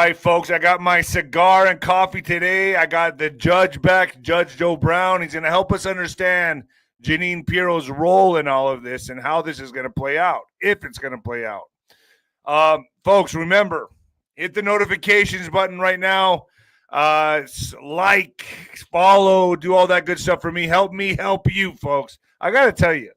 right, folks, I got my cigar and coffee today. I got the judge back, Judge Joe Brown. He's going to help us understand Janine Pirro's role in all of this and how this is going to play out, if it's going to play out. Folks, remember, hit the notifications button right now. Like, follow, do all that good stuff for me. Help me help you, folks. I got to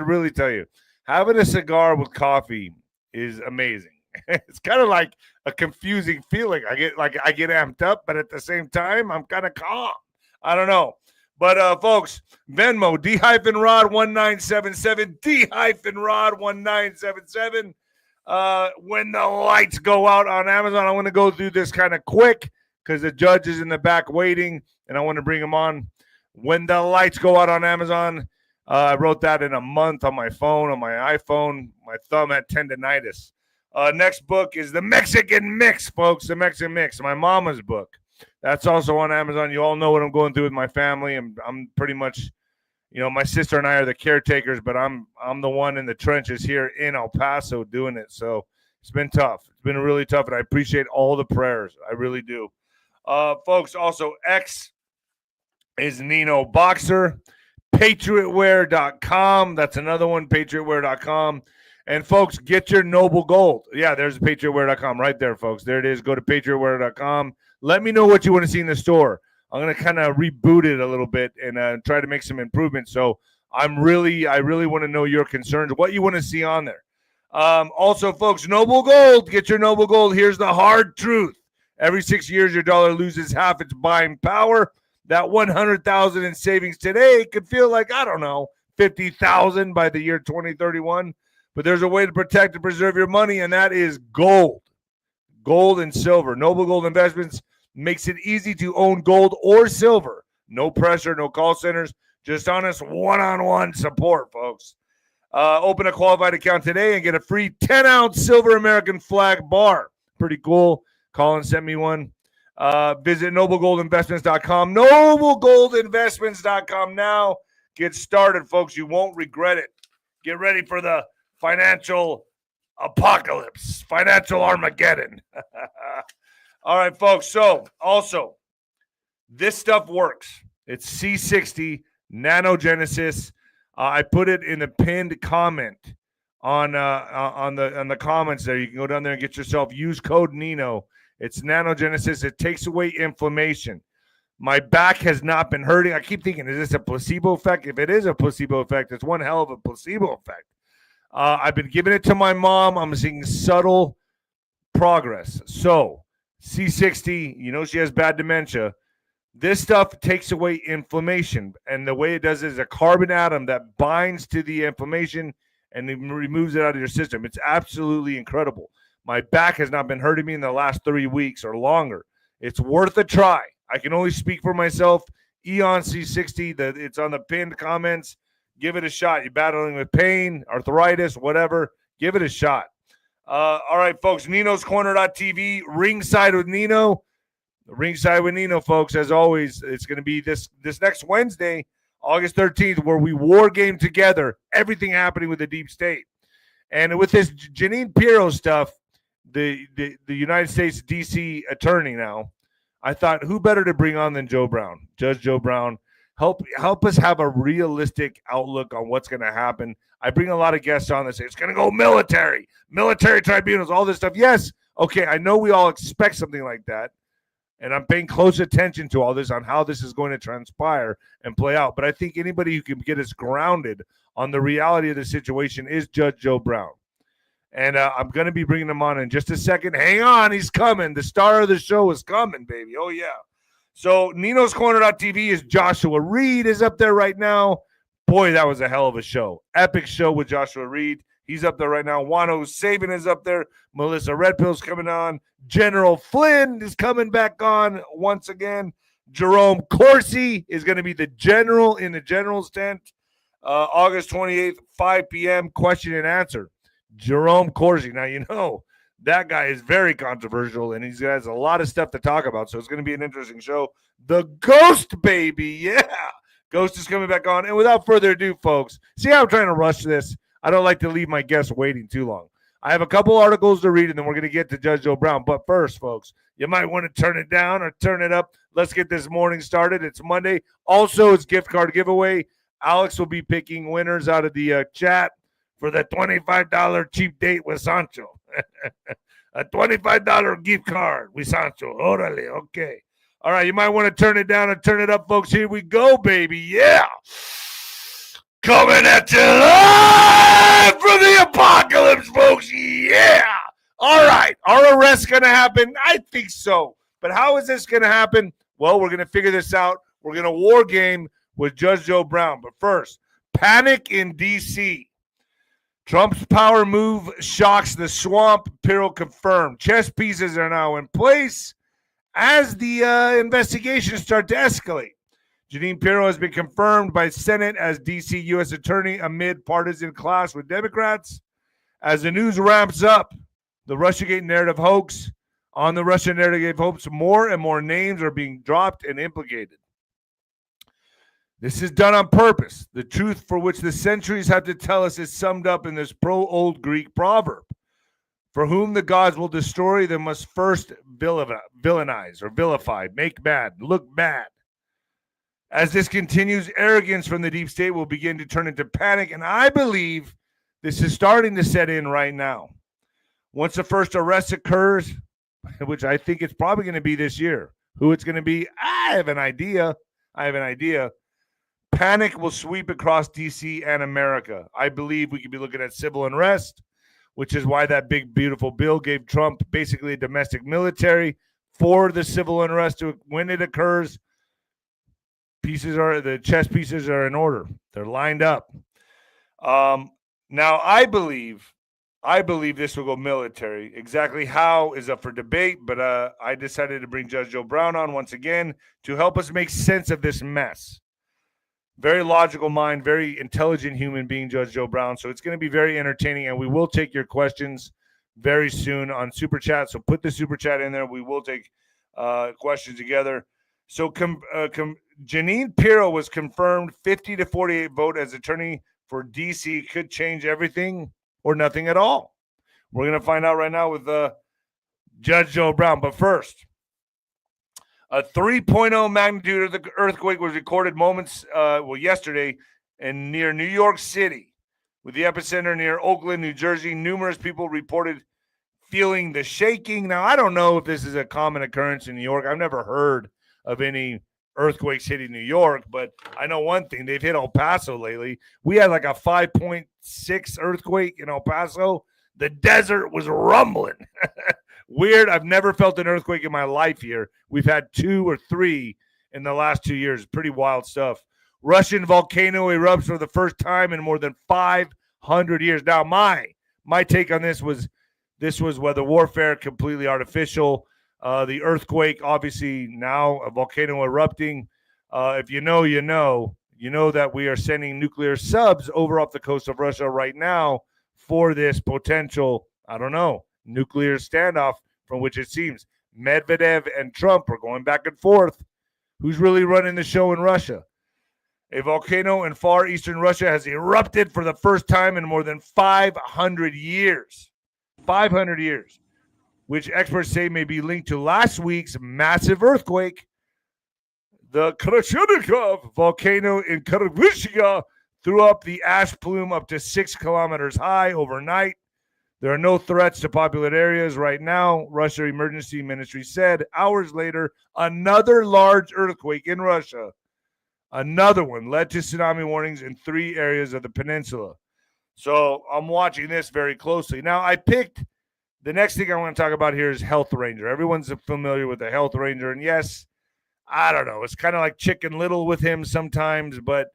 really tell you, having a cigar with coffee is amazing. It's kind of like a confusing feeling. I get amped up, but at the same time, I'm kind of calm. I don't know. But folks, Venmo, D-Rod1977, D-Rod1977. When the lights go out on Amazon, I want to go through this kind of quick because the judge is in the back waiting, and I want to bring him on. When the lights go out on Amazon, I wrote that in a month on my phone, on my iPhone. My thumb had tendinitis. Next book is The Mexican Mix, folks. The Mexican Mix, my mama's book. That's also on Amazon. You all know what I'm going through with my family. I'm pretty much, my sister and I are the caretakers, but I'm the one in the trenches here in El Paso doing it. So it's been tough. It's been really tough, and I appreciate all the prayers. I really do. Folks, also X is Nino Boxer. PatriotWear.com. That's another one, PatriotWear.com. And, folks, get your Noble Gold. Yeah, there's PatriotWear.com right there, folks. There it is. Go to PatriotWear.com. Let me know what you want to see in the store. I'm going to kind of reboot it a little bit and try to make some improvements. So I really want to know your concerns, what you want to see on there. Also, folks, Noble Gold. Get your Noble Gold. Here's the hard truth. Every 6 years, your dollar loses half its buying power. That $100,000 in savings today could feel like, I don't know, $50,000 by the year 2031. But there's a way to protect and preserve your money, and that is gold. Gold and silver. Noble Gold Investments makes it easy to own gold or silver. No pressure, no call centers, just honest one-on-one support, folks. Open a qualified account today and get a free 10-ounce silver American flag bar. Pretty cool. Colin sent me one. Visit noblegoldinvestments.com. Noblegoldinvestments.com now. Get started, folks. You won't regret it. Get ready for the financial apocalypse, financial Armageddon. All right, folks. So, also, this stuff works. It's C60 Nanogenesis. I put it in the pinned comment on the comments there. You can go down there and get yourself. Use code Nino. It's Nanogenesis. It takes away inflammation. My back has not been hurting. I keep thinking, is this a placebo effect? If it is a placebo effect, it's one hell of a placebo effect. I've been giving it to my mom. I'm seeing subtle progress. So, C60, she has bad dementia. This stuff takes away inflammation. And the way it does it is a carbon atom that binds to the inflammation and it removes it out of your system. It's absolutely incredible. My back has not been hurting me in the last 3 weeks or longer. It's worth a try. I can only speak for myself. Eon C60, it's on the pinned comments. Give it a shot. You're battling with pain, arthritis, whatever. Give it a shot. All right, folks. Nino'sCorner.tv. Ringside with Nino. Ringside with Nino, folks. As always, it's going to be this next Wednesday, August 13th, where we war game together. Everything happening with the deep state. And with this Janine Pirro stuff, the United States D.C. attorney now, I thought, who better to bring on than Joe Brown, Judge Joe Brown. Help us have a realistic outlook on what's going to happen. I bring a lot of guests on that say it's going to go military tribunals, all this stuff. Yes, okay, I know we all expect something like that, and I'm paying close attention to all this on how this is going to transpire and play out. But I think anybody who can get us grounded on the reality of the situation is Judge Joe Brown. And I'm going to be bringing him on in just a second. Hang on, he's coming. The star of the show is coming, baby. Oh, yeah. So Nino'sCorner.tv is Joshua Reed is up there right now. Boy, that was a hell of a show. Epic show with Joshua Reed. He's up there right now. Wano Sabin is up there. Melissa Redpill's coming on. General Flynn is coming back on once again. Jerome Corsi is going to be the general in the general's tent. August 28th, 5 p.m., question and answer. Jerome Corsi. Now, that guy is very controversial, and he has a lot of stuff to talk about, so it's going to be an interesting show. The Ghost, baby, yeah. Ghost is coming back on. And without further ado, folks, see how I'm trying to rush this? I don't like to leave my guests waiting too long. I have a couple articles to read, and then we're going to get to Judge Joe Brown. But first, folks, you might want to turn it down or turn it up. Let's get this morning started. It's Monday. Also, it's gift card giveaway. Alex will be picking winners out of the chat for the $25 cheap date with Sancho. A $25 gift card with Sancho. Orale, okay. All right, you might want to turn it down and turn it up, folks. Here we go, baby. Yeah. Coming at you live from the apocalypse, folks. Yeah. All right. Are arrests going to happen? I think so. But how is this going to happen? Well, we're going to figure this out. We're going to war game with Judge Joe Brown. But first, panic in D.C. Trump's power move shocks the swamp. Pirro confirmed. Chess pieces are now in place as the investigations start to escalate. Jeanine Pirro has been confirmed by Senate as D.C. U.S. Attorney amid partisan clash with Democrats. As the news ramps up, the Russiagate narrative hoax, on the Russia narrative hoax, more and more names are being dropped and implicated. This is done on purpose. The truth for which the centuries have to tell us is summed up in this pro-old Greek proverb. For whom the gods will destroy, they must first villainize or vilify, make bad, look bad. As this continues, arrogance from the deep state will begin to turn into panic, and I believe this is starting to set in right now. Once the first arrest occurs, which I think it's probably going to be this year, who it's going to be, I have an idea. Panic will sweep across D.C. and America. I believe we could be looking at civil unrest, which is why that big, beautiful bill gave Trump basically a domestic military for the civil unrest when it occurs. The chess pieces are in order. They're lined up. Now, I believe this will go military. Exactly how is up for debate, but I decided to bring Judge Joe Brown on once again to help us make sense of this mess. Very logical mind, very intelligent human being, Judge Joe Brown. So it's going to be very entertaining, and we will take your questions very soon on Super Chat. So put the Super Chat in there. We will take questions together. So Jeanine Pirro was confirmed 50-48 vote as attorney for D.C. Could change everything or nothing at all. We're going to find out right now with Judge Joe Brown. But first, a 3.0 magnitude of the earthquake was recorded yesterday near New York City, with the epicenter near Oakland, New Jersey. Numerous people reported feeling the shaking. Now, I don't know if this is a common occurrence in New York. I've never heard of any earthquakes hitting New York, but I know one thing. They've hit El Paso lately. We had like a 5.6 earthquake in El Paso. The desert was rumbling. Weird. I've never felt an earthquake in my life here. We've had 2 or 3 in the last 2 years. Pretty wild stuff. Russian volcano erupts for the first time in more than 500 years. Now, my take on this was weather warfare, completely artificial. The earthquake, obviously now a volcano erupting. If you know, you know that we are sending nuclear subs over off the coast of Russia right now for this potential, nuclear standoff, from which it seems Medvedev and Trump are going back and forth. Who's really running the show in Russia? A volcano in far eastern Russia has erupted for the first time in more than 500 years. 500 years, which experts say may be linked to last week's massive earthquake. The Krashenikov volcano in Kyrgyzstan threw up the ash plume up to 6 kilometers high overnight. There are no threats to populated areas right now, Russia Emergency Ministry said. Hours later, another large earthquake in Russia, another one, led to tsunami warnings in 3 areas of the peninsula. So I'm watching this very closely. Now, the next thing I want to talk about here is Health Ranger. Everyone's familiar with the Health Ranger. And yes, I don't know. It's kind of like Chicken Little with him sometimes. But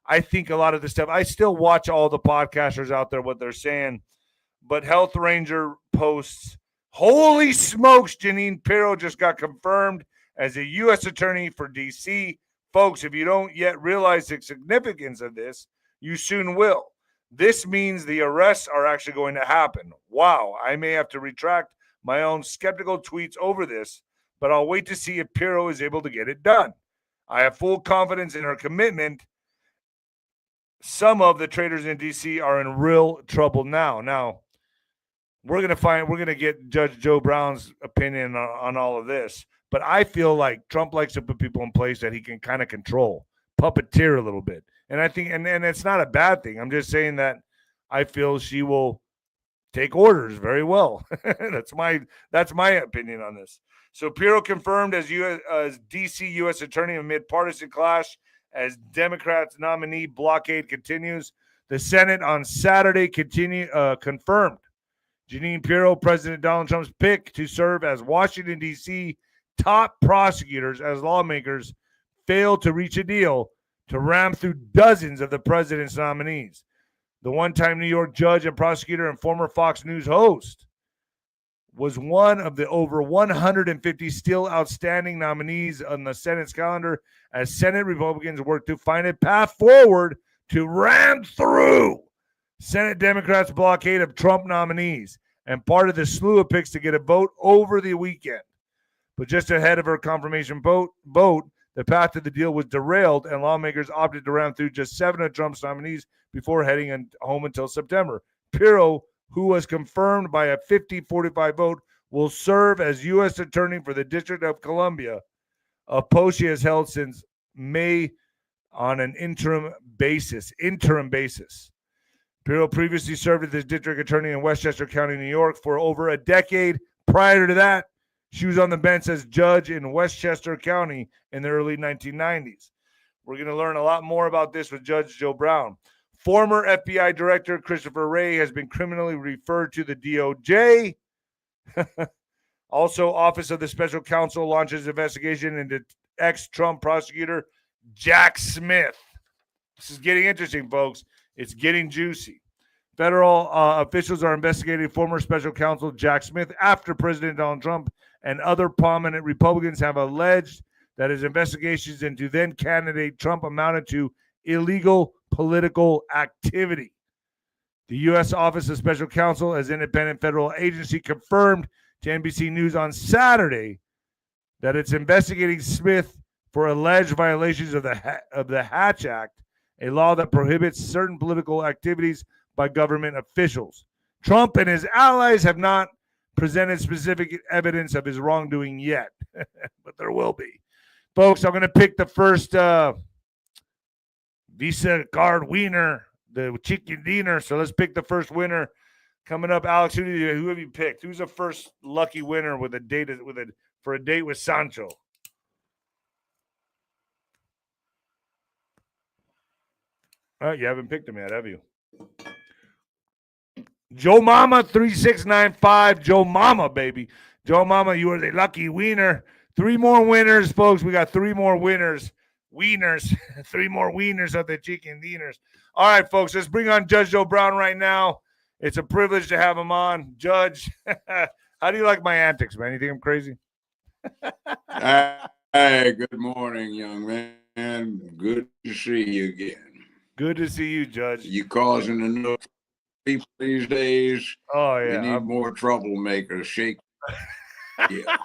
I think a lot of the stuff, I still watch all the podcasters out there, what they're saying. But Health Ranger posts, holy smokes, Jeanine Pirro just got confirmed as a U.S. attorney for D.C. Folks, if you don't yet realize the significance of this, you soon will. This means the arrests are actually going to happen. Wow, I may have to retract my own skeptical tweets over this, but I'll wait to see if Pirro is able to get it done. I have full confidence in her commitment. Some of the traders in D.C. are in real trouble now. Now, we're gonna get Judge Joe Brown's opinion on all of this. But I feel like Trump likes to put people in place that he can kind of control, puppeteer a little bit. And I think, and it's not a bad thing. I'm just saying that I feel she will take orders very well. that's my opinion on this. So Pirro confirmed as DC U.S. Attorney amid partisan clash as Democrats nominee blockade continues. The Senate on Saturday confirmed Jeanine Pirro, President Donald Trump's pick to serve as Washington, D.C. top prosecutors as lawmakers failed to reach a deal to ram through dozens of the president's nominees. The one-time New York judge and prosecutor and former Fox News host was one of the over 150 still outstanding nominees on the Senate's calendar as Senate Republicans work to find a path forward to ram through Senate Democrats' blockade of Trump nominees and part of the slew of picks to get a vote over the weekend. But just ahead of her confirmation vote, the path to the deal was derailed, and lawmakers opted to ram through just 7 of Trump's nominees before heading home until September. Pirro, who was confirmed by a 50-45 vote, will serve as U.S. Attorney for the District of Columbia, a post she has held since May on an interim basis. Pirro previously served as the district attorney in Westchester County, New York, for over a decade. Prior to that, she was on the bench as judge in Westchester County in the early 1990s. We're going to learn a lot more about this with Judge Joe Brown. Former FBI Director Christopher Wray has been criminally referred to the DOJ. Also, Office of the Special Counsel launches investigation into ex-Trump prosecutor Jack Smith. This is getting interesting, folks. It's getting juicy. Federal officials are investigating former special counsel Jack Smith after President Donald Trump and other prominent Republicans have alleged that his investigations into then candidate Trump amounted to illegal political activity. The U.S. Office of Special Counsel, as independent federal agency, confirmed to NBC News on Saturday that it's investigating Smith for alleged violations of the Hatch Act, a law that prohibits certain political activities by government officials. Trump and his allies have not presented specific evidence of his wrongdoing yet, but there will be. Folks, I'm going to pick the first Visa card winner, the chicken dinner. So let's pick the first winner coming up. Alex, who have you picked? Who's the first lucky winner with a date for a date with Sancho? You haven't picked him yet, have you? Joe Mama 3695. Joe Mama, baby. Joe Mama, you are the lucky winner. 3 more winners, folks. We got 3 more winners. 3 more wieners of the chicken dinners. All right, folks, let's bring on Judge Joe Brown right now. It's a privilege to have him on. Judge, how do you like my antics, man? You think I'm crazy? Hey, good morning, young man. Good to see you again. Good to see you, Judge. You causing enough people these days. Oh, yeah. We need more troublemakers. Shake. Yeah.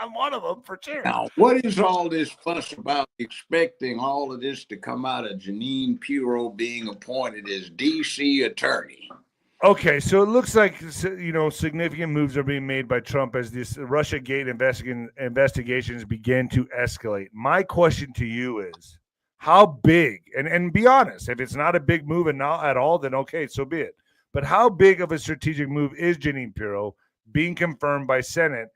I'm one of them, for sure. Now, what is all this fuss about expecting all of this to come out of Jeanine Pirro being appointed as D.C. attorney? Okay, so it looks like, significant moves are being made by Trump as this Russiagate investigations begin to escalate. My question to you is, how big, and be honest, if it's not a big move and not at all, then okay, so be it. But how big of a strategic move is Jeanine Pirro being confirmed by Senate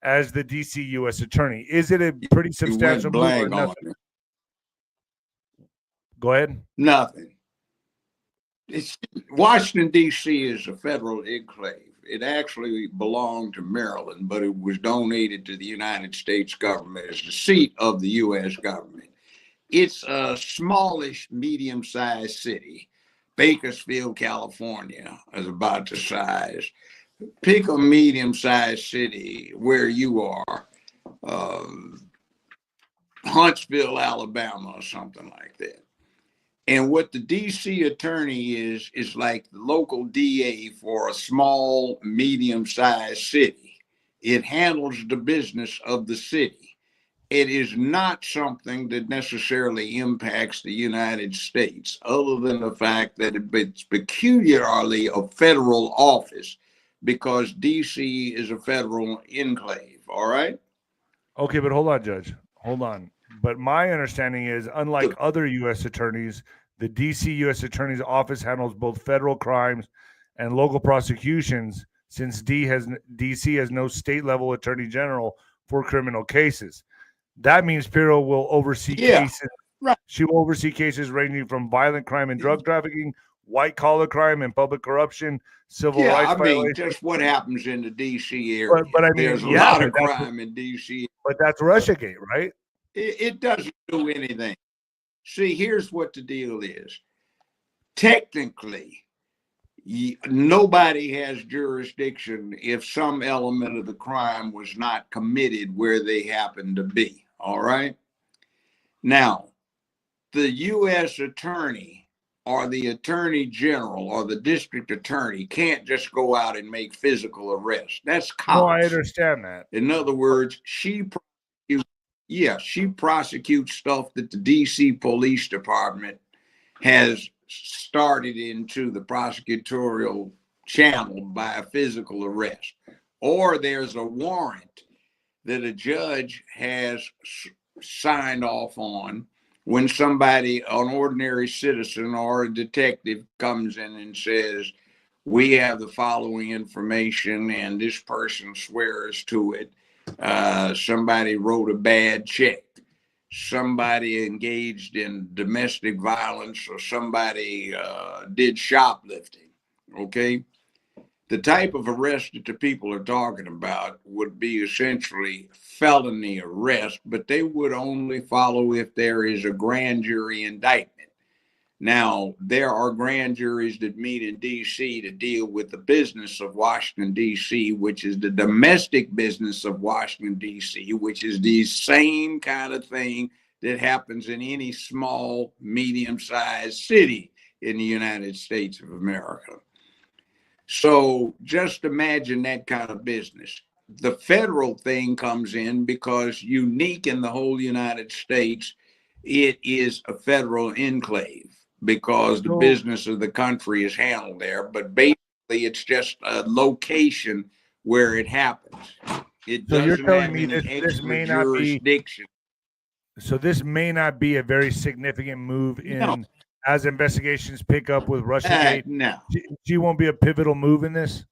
as the D.C. U.S. Attorney? Is it a pretty substantial move or nothing? Go ahead. Nothing. Washington, D.C. is a federal enclave. It actually belonged to Maryland, but it was donated to the United States government as the seat of the U.S. government. It's a smallish, medium-sized city. Bakersfield, California is about the size. Pick a medium-sized city where you are, Huntsville, Alabama, or something like that. And what the D.C. attorney is like the local DA for a small, medium-sized city. It handles the business of the city. It is not something that necessarily impacts the United States, other than the fact that it's peculiarly a federal office because DC is a federal enclave. All right. Okay, but hold on, Judge. Hold on. But my understanding is, unlike other U.S. attorneys, the D.C. U.S. Attorney's Office handles both federal crimes and local prosecutions, since D.C. has no state-level attorney general for criminal cases. That means Pirro will oversee cases. Right. She will oversee cases ranging from violent crime and drug trafficking, white-collar crime and public corruption, civil rights violations. Just what happens in the D.C. area. But I mean, there's a lot of crime in D.C. But that's Russiagate, right? It doesn't do anything. See, here's what the deal is. Technically, nobody has jurisdiction if some element of the crime was not committed where they happen to be. All right. Now, the U.S. attorney or the attorney general or the district attorney can't just go out and make physical arrests. That's cops. No, I understand that. In other words, she prosecutes stuff that the D.C. Police Department has started into the prosecutorial channel by a physical arrest. Or there's a warrant that a judge has signed off on when somebody, an ordinary citizen or a detective, comes in and says, we have the following information and this person swears to it. Somebody wrote a bad check. Somebody engaged in domestic violence, or somebody did shoplifting. Okay. The type of arrest that the people are talking about would be essentially felony arrest, but they would only follow if there is a grand jury indictment. Now, there are grand juries that meet in D.C. to deal with the business of Washington, D.C., which is the domestic business of Washington, D.C., which is the same kind of thing that happens in any small, medium-sized city in the United States of America. So just imagine that kind of business. The federal thing comes in because, unique in the whole United States, it is a federal enclave because the business of the country is handled there. But basically, it's just a location where it happens. It so doesn't you're telling have me any this extra may not jurisdiction. So this may not be a very significant move in as investigations pick up with Russiagate. No. She won't be a pivotal move in this?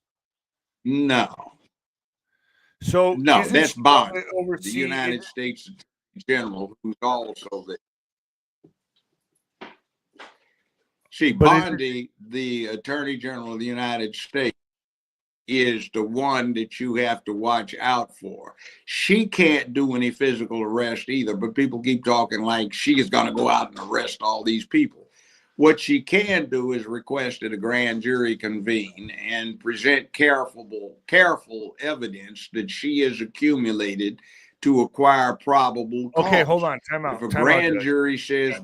No. So no, that's Bond, the United States General, who's also there. See, Bondi, the Attorney General of the United States, is the one that you have to watch out for. She can't do any physical arrest either, but people keep talking like she is going to go out and arrest all these people. What she can do is request that a grand jury convene and present careful evidence that she has accumulated to acquire probable cause. Okay, hold on. Time out. If a grand jury says,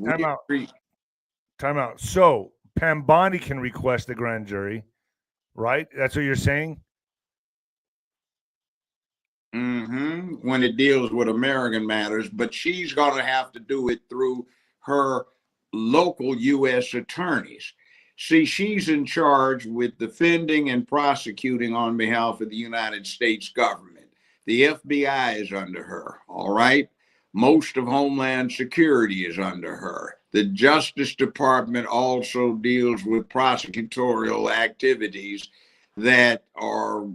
time out. So Pam Bondi can request the grand jury, right? That's what you're saying? When it deals with American matters, but she's going to have to do it through her local U.S. attorneys. See, she's in charge with defending and prosecuting on behalf of the United States government. The FBI is under her, all right? Most of Homeland Security is under her. The Justice Department also deals with prosecutorial activities that are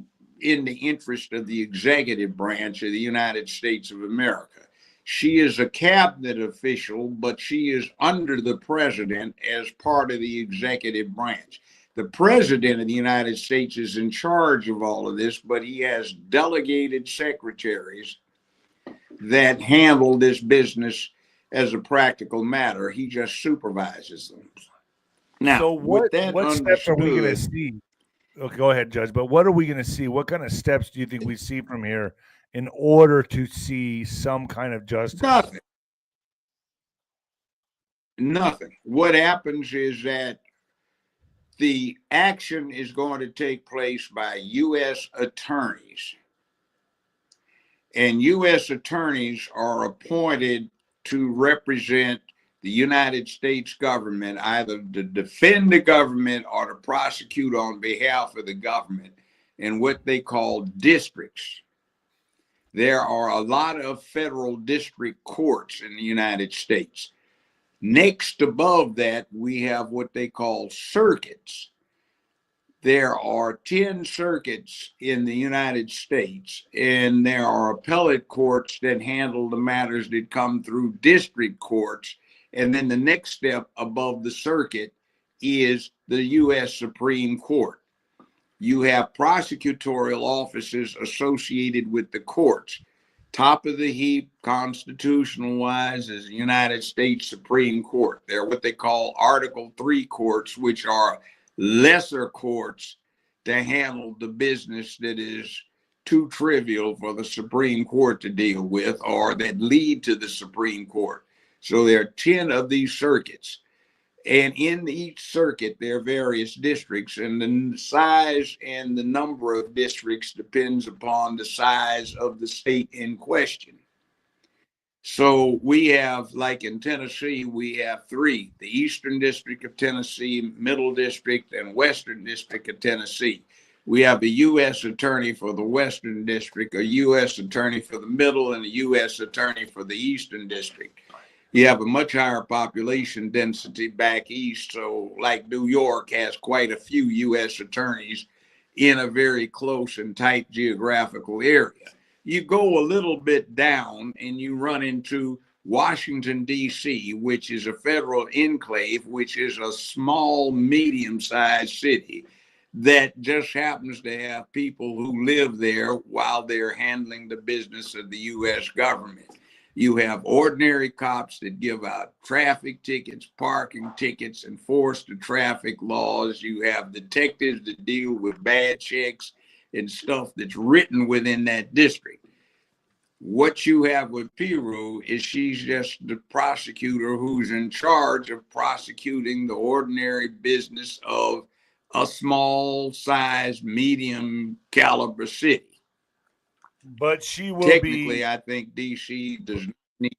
in the interest of the executive branch of the United States of America. She is a cabinet official, but she is under the president as part of the executive branch. The president of the United States is in charge of all of this, but he has delegated secretaries that handle this business as a practical matter. He just supervises them. Now, so what steps are we going to see? Okay, go ahead, Judge. But what are we going to see? What kind of steps do you think we see from here in order to see some kind of justice? Nothing. What happens is that the action is going to take place by U.S. attorneys. And U.S. attorneys are appointed to represent the United States government, either to defend the government or to prosecute on behalf of the government. and what they call districts. There are a lot of federal district courts in the United States. Next above that, we have what they call circuits. There are 10 circuits in the United States, and there are appellate courts that handle the matters that come through district courts. And then the next step above the circuit is the U.S. Supreme Court. You have prosecutorial offices associated with the courts. Top of the heap, constitutional wise, is the United States Supreme Court. They're what they call Article III courts, which are lesser courts to handle the business that is too trivial for the Supreme Court to deal with, or that lead to the Supreme Court. So there are 10 of these circuits. And in each circuit, there are various districts, and the size and the number of districts depends upon the size of the state in question. So we have, like in Tennessee, we have three: the Eastern District of Tennessee, Middle District, and Western District of Tennessee. We have a U.S. attorney for the Western District, a U.S. attorney for the Middle, and a U.S. attorney for the Eastern District. You have a much higher population density back east. So like New York has quite a few U.S. attorneys in a very close and tight geographical area. You go a little bit down and you run into Washington, D.C., which is a federal enclave, which is a small, medium-sized city that just happens to have people who live there while they're handling the business of the U.S. government. You have ordinary cops that give out traffic tickets, parking tickets, enforce the traffic laws. You have detectives that deal with bad checks and stuff that's written within that district. What you have with Pirro is she's just the prosecutor who's in charge of prosecuting the ordinary business of a small size, medium caliber city. But she will technically, I think DC does not need.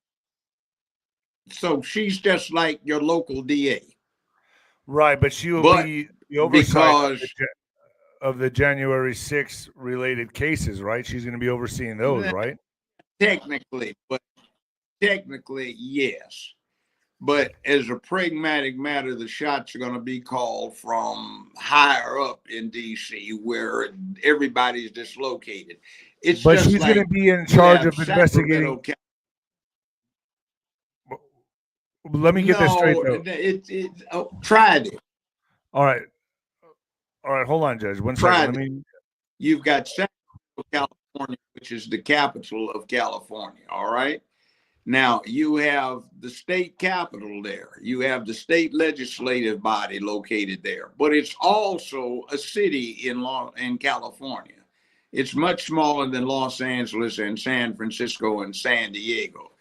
So she's just like your local DA. Right, but she will be the oversight of the January 6th related cases, right? She's going to be overseeing those, right? Technically, yes. But as a pragmatic matter, the shots are going to be called from higher up in DC, where everybody's dislocated. But she's going to be in charge of investigating. Let me get this straight, though. Try it. All right. Hold on, Judge. One second. You've got Sacramento, California, which is the capital of California. All right. Now you have the state capitol there. You have the state legislative body located there, but it's also a city in California. It's much smaller than Los Angeles and San Francisco and San Diego.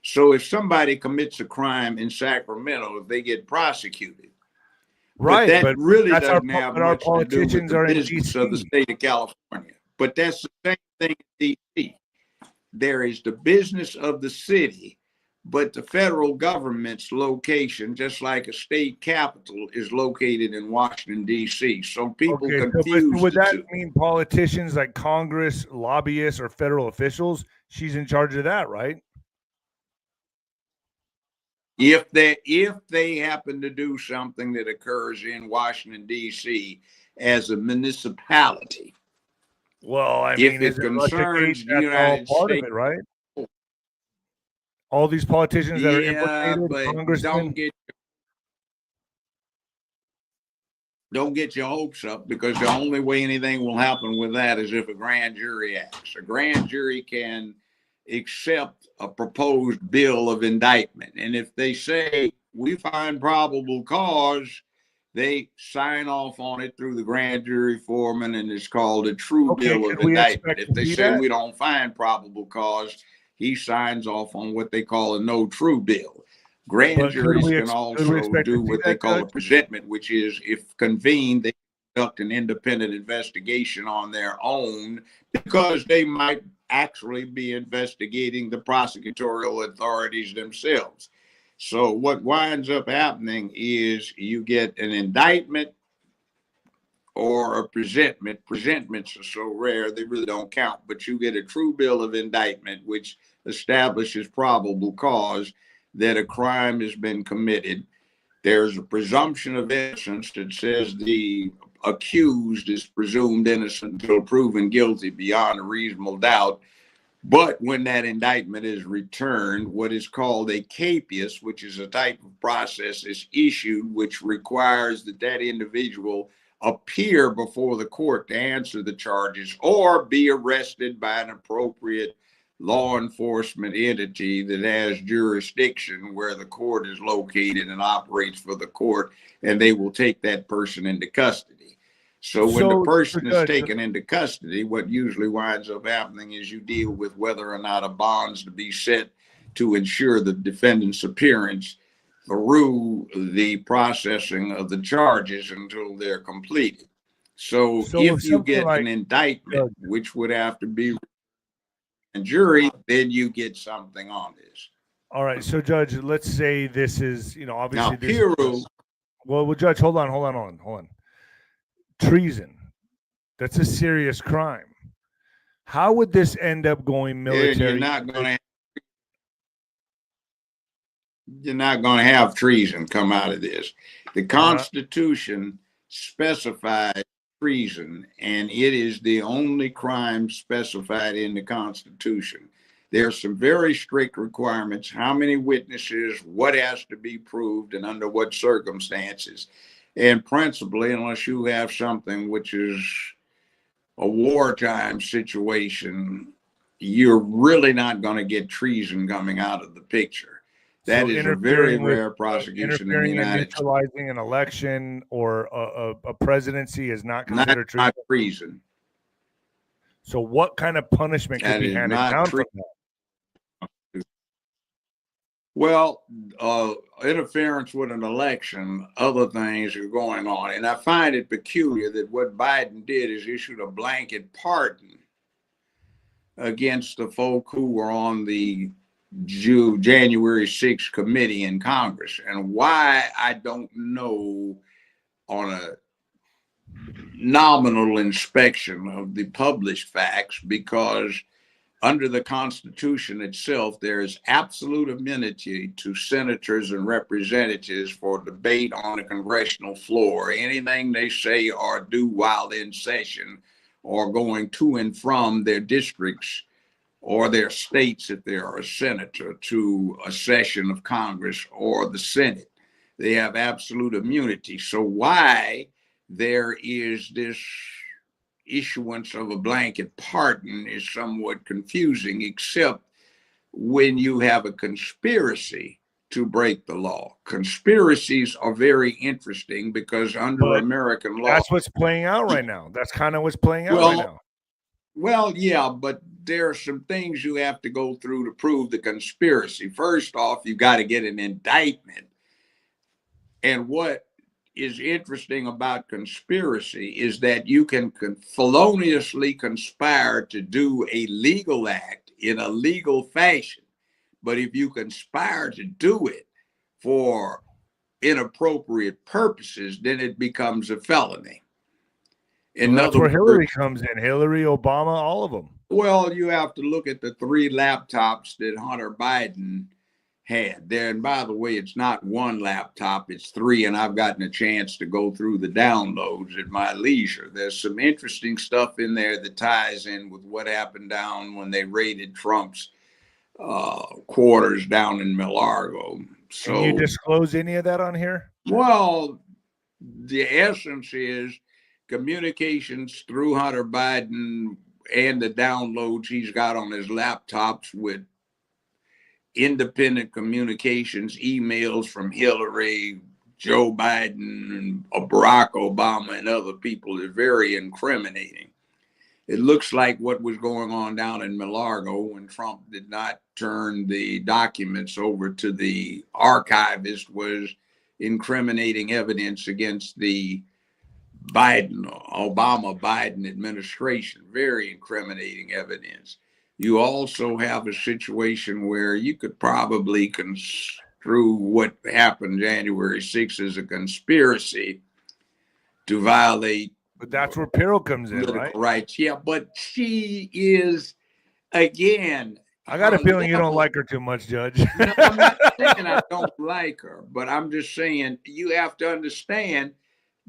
So if somebody commits a crime in Sacramento, they get prosecuted. Right, but that really doesn't have much to do with the business of the state of California. But that's the same thing in D.C. There is the business of the city, but the federal government's location, just like a state capital, is located in Washington, D.C. So people confuse would that mean politicians like Congress, lobbyists, or federal officials? She's in charge of that, right? If they happen to do something that occurs in Washington, D.C. as a municipality. Well, I mean, if it concerns the United States, of it, right? All these politicians that are implicated, congressmen. Don't get your hopes up, because the only way anything will happen with that is if a grand jury acts. A grand jury can accept a proposed bill of indictment, and if they say we find probable cause, they sign off on it through the grand jury foreman, and it's called a true bill of indictment. If they say we don't find probable cause, he signs off on what they call a no true bill. Grand juries can also do what they call a presentment, which is, if convened, they conduct an independent investigation on their own, because they might actually be investigating the prosecutorial authorities themselves. So what winds up happening is you get an indictment, or a presentment. Presentments are so rare, they really don't count, but you get a true bill of indictment, which establishes probable cause that a crime has been committed. There's a presumption of innocence that says the accused is presumed innocent until proven guilty beyond a reasonable doubt. But when that indictment is returned, what is called a capias, which is a type of process, is issued, which requires that that individual appear before the court to answer the charges or be arrested by an appropriate law enforcement entity that has jurisdiction where the court is located and operates for the court, and they will take that person into custody. So when the person is taken into custody, what usually winds up happening is you deal with whether or not a bond's to be set to ensure the defendant's appearance through the processing of the charges until they're completed. So if you get an indictment, which would have to be a jury, then you get something on this. All right. So, Judge, let's say this is, obviously now, Pirro. Well, Judge, hold on. Treason. That's a serious crime. How would this end up going military? You're not going to have treason come out of this. The Constitution specifies treason, and it is the only crime specified in the Constitution. There are some very strict requirements: how many witnesses, what has to be proved, and under what circumstances. And principally, unless you have something which is a wartime situation, you're really not going to get treason coming out of the picture. That is a very rare prosecution in the United States. Neutralizing an election or a presidency is not considered treason. Not treason. So what kind of punishment could be handed down from that? Well, interference with an election, other things are going on. And I find it peculiar that what Biden did is issued a blanket pardon against the folk who were on the January 6th committee in Congress. And why, I don't know on a nominal inspection of the published facts, because under the Constitution itself, there is absolute immunity to senators and representatives for debate on the congressional floor. Anything they say or do while in session or going to and from their districts or their states, if they are a senator, to a session of Congress or the Senate, they have absolute immunity. So why there is this issuance of a blanket pardon is somewhat confusing, except when you have a conspiracy to break the law. Conspiracies are very interesting because under American law, that's what's playing out right now. That's kind of what's playing out right now. Well, yeah, but there are some things you have to go through to prove the conspiracy. First off, you got to get an indictment. And what is interesting about conspiracy is that you can feloniously conspire to do a legal act in a legal fashion. But if you conspire to do it for inappropriate purposes, then it becomes a felony. And that's where Hillary comes in. Hillary, Obama, all of them. Well, you have to look at the 3 laptops that Hunter Biden had there. And by the way, it's not 1 laptop, it's 3. And I've gotten a chance to go through the downloads at my leisure. There's some interesting stuff in there that ties in with what happened down when they raided Trump's quarters down in Largo. So, can you disclose any of that on here? Well, the essence is communications through Hunter Biden and the downloads he's got on his laptops with independent communications, emails from Hillary, Joe Biden, and Barack Obama and other people is very incriminating. It looks like what was going on down in Largo when Trump did not turn the documents over to the archivist was incriminating evidence against the Obama-Biden administration, very incriminating evidence. You also have a situation where you could probably construe what happened January 6th as a conspiracy to violate But that's where Pirro comes in, political right? rights. Yeah, but she is, again, I got a her feeling you don't level. like her too much, Judge. No, I'm not saying I don't like her, but I'm just saying you have to understand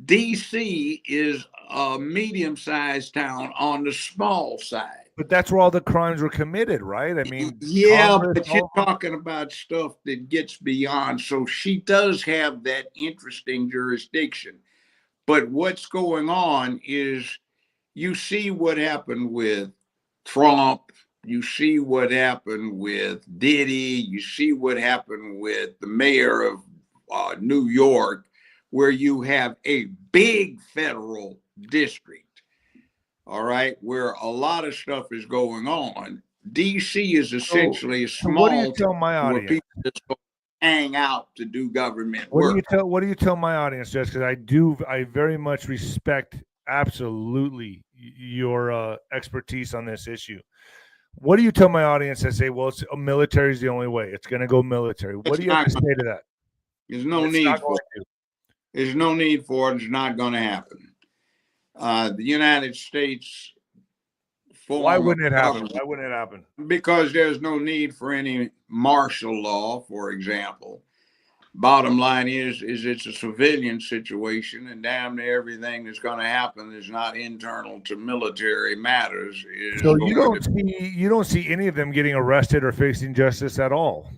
DC is a medium-sized town on the small side. But that's where all the crimes were committed, right? I mean, Yeah, Congress, but you're talking about stuff that gets beyond. So she does have that interesting jurisdiction. But what's going on is you see what happened with Trump. You see what happened with Diddy. You see what happened with the mayor of New York, where you have a big federal district, all right, where a lot of stuff is going on. DC is essentially a so what do you small town tell my where audience? people just go hang out to do government What do you work. tell my audience, Judge? Because I very much respect absolutely your expertise on this issue. What do you tell my audience that say, well, military is the only way. It's going to go military. What It's do you have not. to say to that? There's no It's need not for going it. to. There's no need for it. It's not going to happen. The United States Why form of wouldn't it happen? government, Why wouldn't it happen? because there's no need for any martial law, for example. Bottom line is it's a civilian situation, and damn near everything that's going to happen is not internal to military matters. Is So going to you don't see any of them getting arrested or facing justice at all.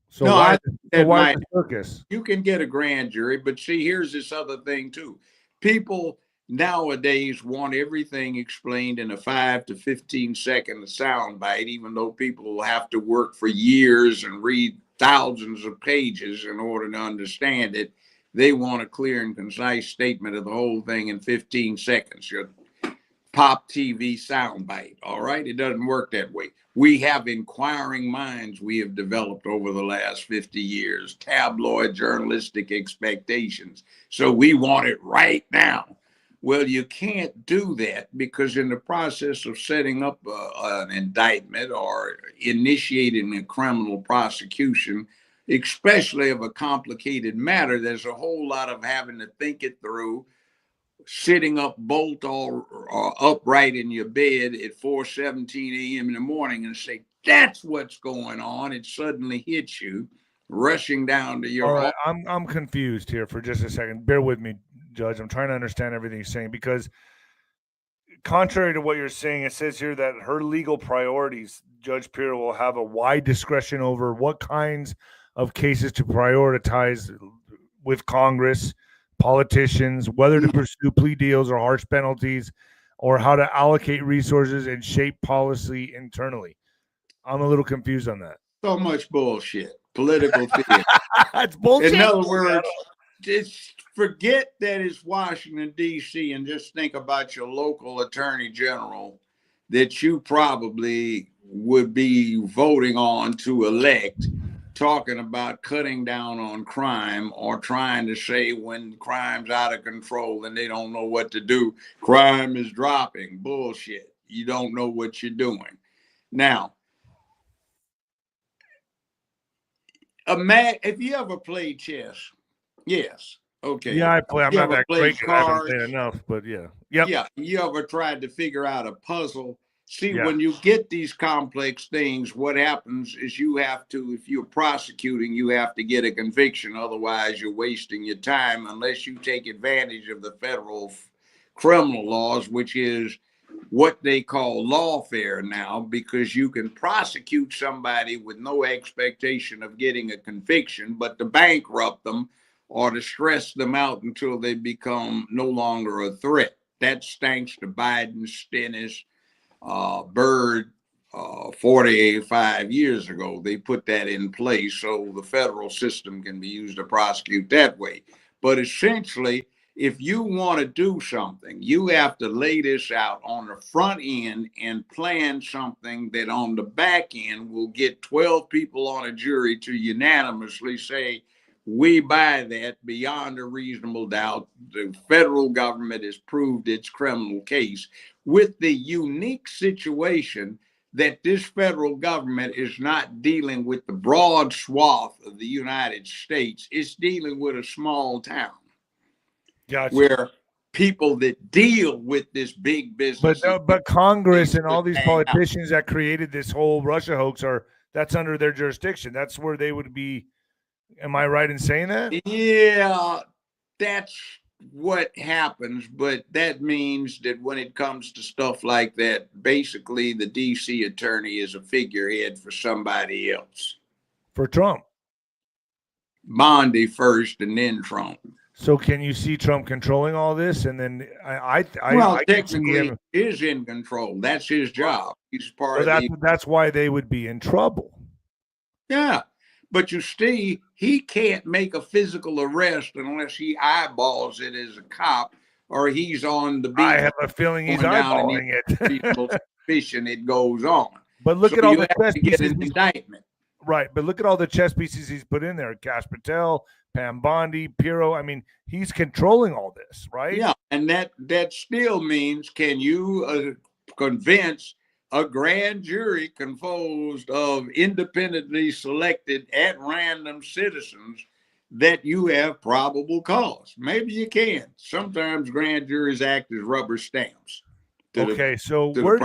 So no, why I think that why might the circus? you can get a grand jury, but see, here's this other thing too. People nowadays want everything explained in a 5 to 15 second sound bite, even though people will have to work for years and read thousands of pages in order to understand it. They want a clear and concise statement of the whole thing in 15 seconds. Your pop TV soundbite. All right. It doesn't work that way. We have inquiring minds we have developed over the last 50 years, tabloid journalistic expectations. So we want it right now. Well, you can't do that because in the process of setting up an indictment or initiating a criminal prosecution, especially of a complicated matter, there's a whole lot of having to think it through, sitting up bolt all upright in your bed at 4:17 a.m. in the morning and say, that's what's going on. It suddenly hits you, rushing down to All your right, I'm confused here for just a second. Bear with me, Judge. I'm trying to understand everything you're saying because contrary to what you're saying, it says here that her legal priorities, Judge Pirro will have a wide discretion over what kinds of cases to prioritize with Congress, politicians, whether to pursue plea deals or harsh penalties, or how to allocate resources and shape policy internally. I'm a little confused on that. so much bullshit, political theater. That's bullshit. In other words, just forget that it's Washington, D.C., and just think about your local attorney general that you probably would be voting on to elect, talking about cutting down on crime or trying to say when crime's out of control and they don't know what to do, crime is dropping. Bullshit. You don't know what you're doing. Now, if you ever play chess, yes. Okay. Yeah, I play. I'm You not ever that played great. I haven't cards? played enough, but yeah. Yep. Yeah. You ever tried to figure out a puzzle? See, Yeah. when you get these complex things, what happens is you have to, if you're prosecuting, you have to get a conviction. Otherwise, you're wasting your time unless you take advantage of the federal criminal laws, which is what they call lawfare now, because you can prosecute somebody with no expectation of getting a conviction, but to bankrupt them or to stress them out until they become no longer a threat. That's thanks to Biden, Stennis, Byrd, 45 years ago. They put that in place so the federal system can be used to prosecute that way. But essentially, if you want to do something, you have to lay this out on the front end and plan something that on the back end will get 12 people on a jury to unanimously say, we buy that beyond a reasonable doubt. The federal government has proved its criminal case, with the unique situation that this federal government is not dealing with the broad swath of the United States. It's dealing with a small town. Gotcha. Where people that deal with this big business. But Congress and all these hang out. politicians that created this whole Russia hoax that's under their jurisdiction. That's where they would be. Am I right in saying that? Yeah, that's what happens, but that means that when it comes to stuff like that, basically the DC attorney is a figurehead for somebody else. For Trump. Bondi first and then Trump. So can you see Trump controlling all this? And then I technically he is in control. That's his job. He's part of that's why they would be in trouble. Yeah. But you see, he can't make a physical arrest unless he eyeballs it as a cop or he's on the beat. I have a feeling he's eyeballing it. Suspicion it goes on. But look at all the chess pieces. Indictment. Right. But look at all the chess pieces he's put in there. Cash Patel, Pam Bondi, Pirro. I mean, he's controlling all this, right? Yeah. And that still means, can you convince a grand jury composed of independently selected at random citizens that you have probable cause? Maybe you can. Sometimes grand juries act as rubber stamps. Okay, so where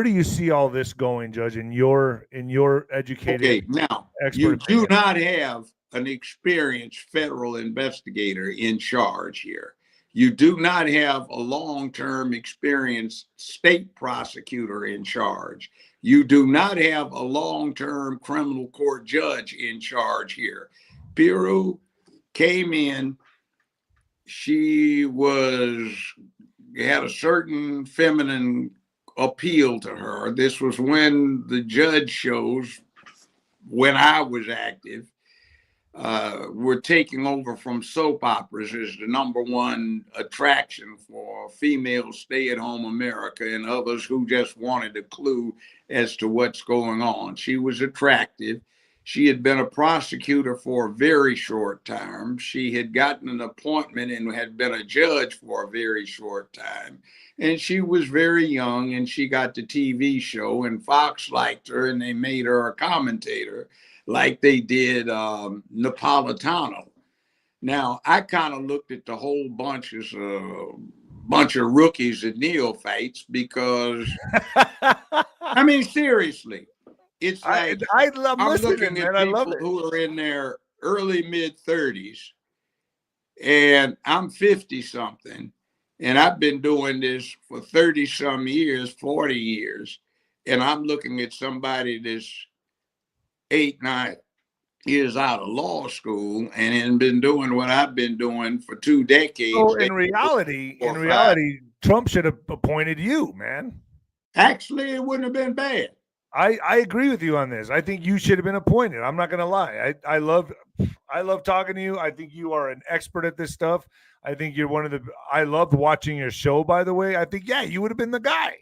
do you see all this going, Judge, in your educated? Okay, now you do not have an experienced federal investigator in charge here. You do not have a long-term experienced state prosecutor in charge. You do not have a long-term criminal court judge in charge here. Pirro came in. She had a certain feminine appeal to her. This was when the judge shows, when I was active, were taking over from soap operas as the number one attraction for female stay-at-home America and others who just wanted a clue as to what's going on. She was attractive. She had been a prosecutor for a very short time. She had gotten an appointment and had been a judge for a very short time. And she was very young, and she got the TV show, and Fox liked her, and they made her a commentator, like they did Napolitano. Now, I kind of looked at the whole bunch as a bunch of rookies and neophytes because, I mean, seriously, it's like I'm looking at people who are in their early mid-30s, and I'm 50-something, and I've been doing this for 30-some years, 40 years, and I'm looking at somebody that's 8, 9 years out of law school and been doing what I've been doing for 2 decades. So in reality, Trump should have appointed you, man. Actually, it wouldn't have been bad. I agree with you on this. I think you should have been appointed. I'm not going to lie. I love talking to you. I think you are an expert at this stuff. I think you're I loved watching your show, by the way. I think, yeah, you would have been the guy.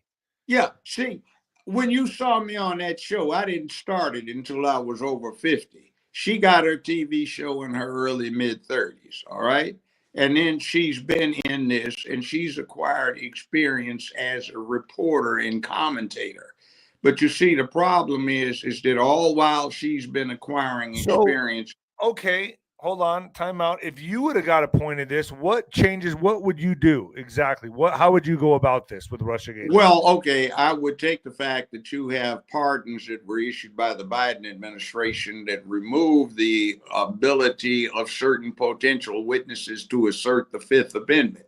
Yeah. See, when you saw me on that show, I didn't start it until I was over 50. She got her TV show in her early mid-30s, all right? And then she's been in this, and she's acquired experience as a reporter and commentator. But you see, the problem is that all while she's been acquiring experience. Okay, hold on, time out. If you would have got appointed this, what changes, what would you do exactly? How would you go about this with Russiagate? Well, okay, I would take the fact that you have pardons that were issued by the Biden administration that remove the ability of certain potential witnesses to assert the Fifth Amendment.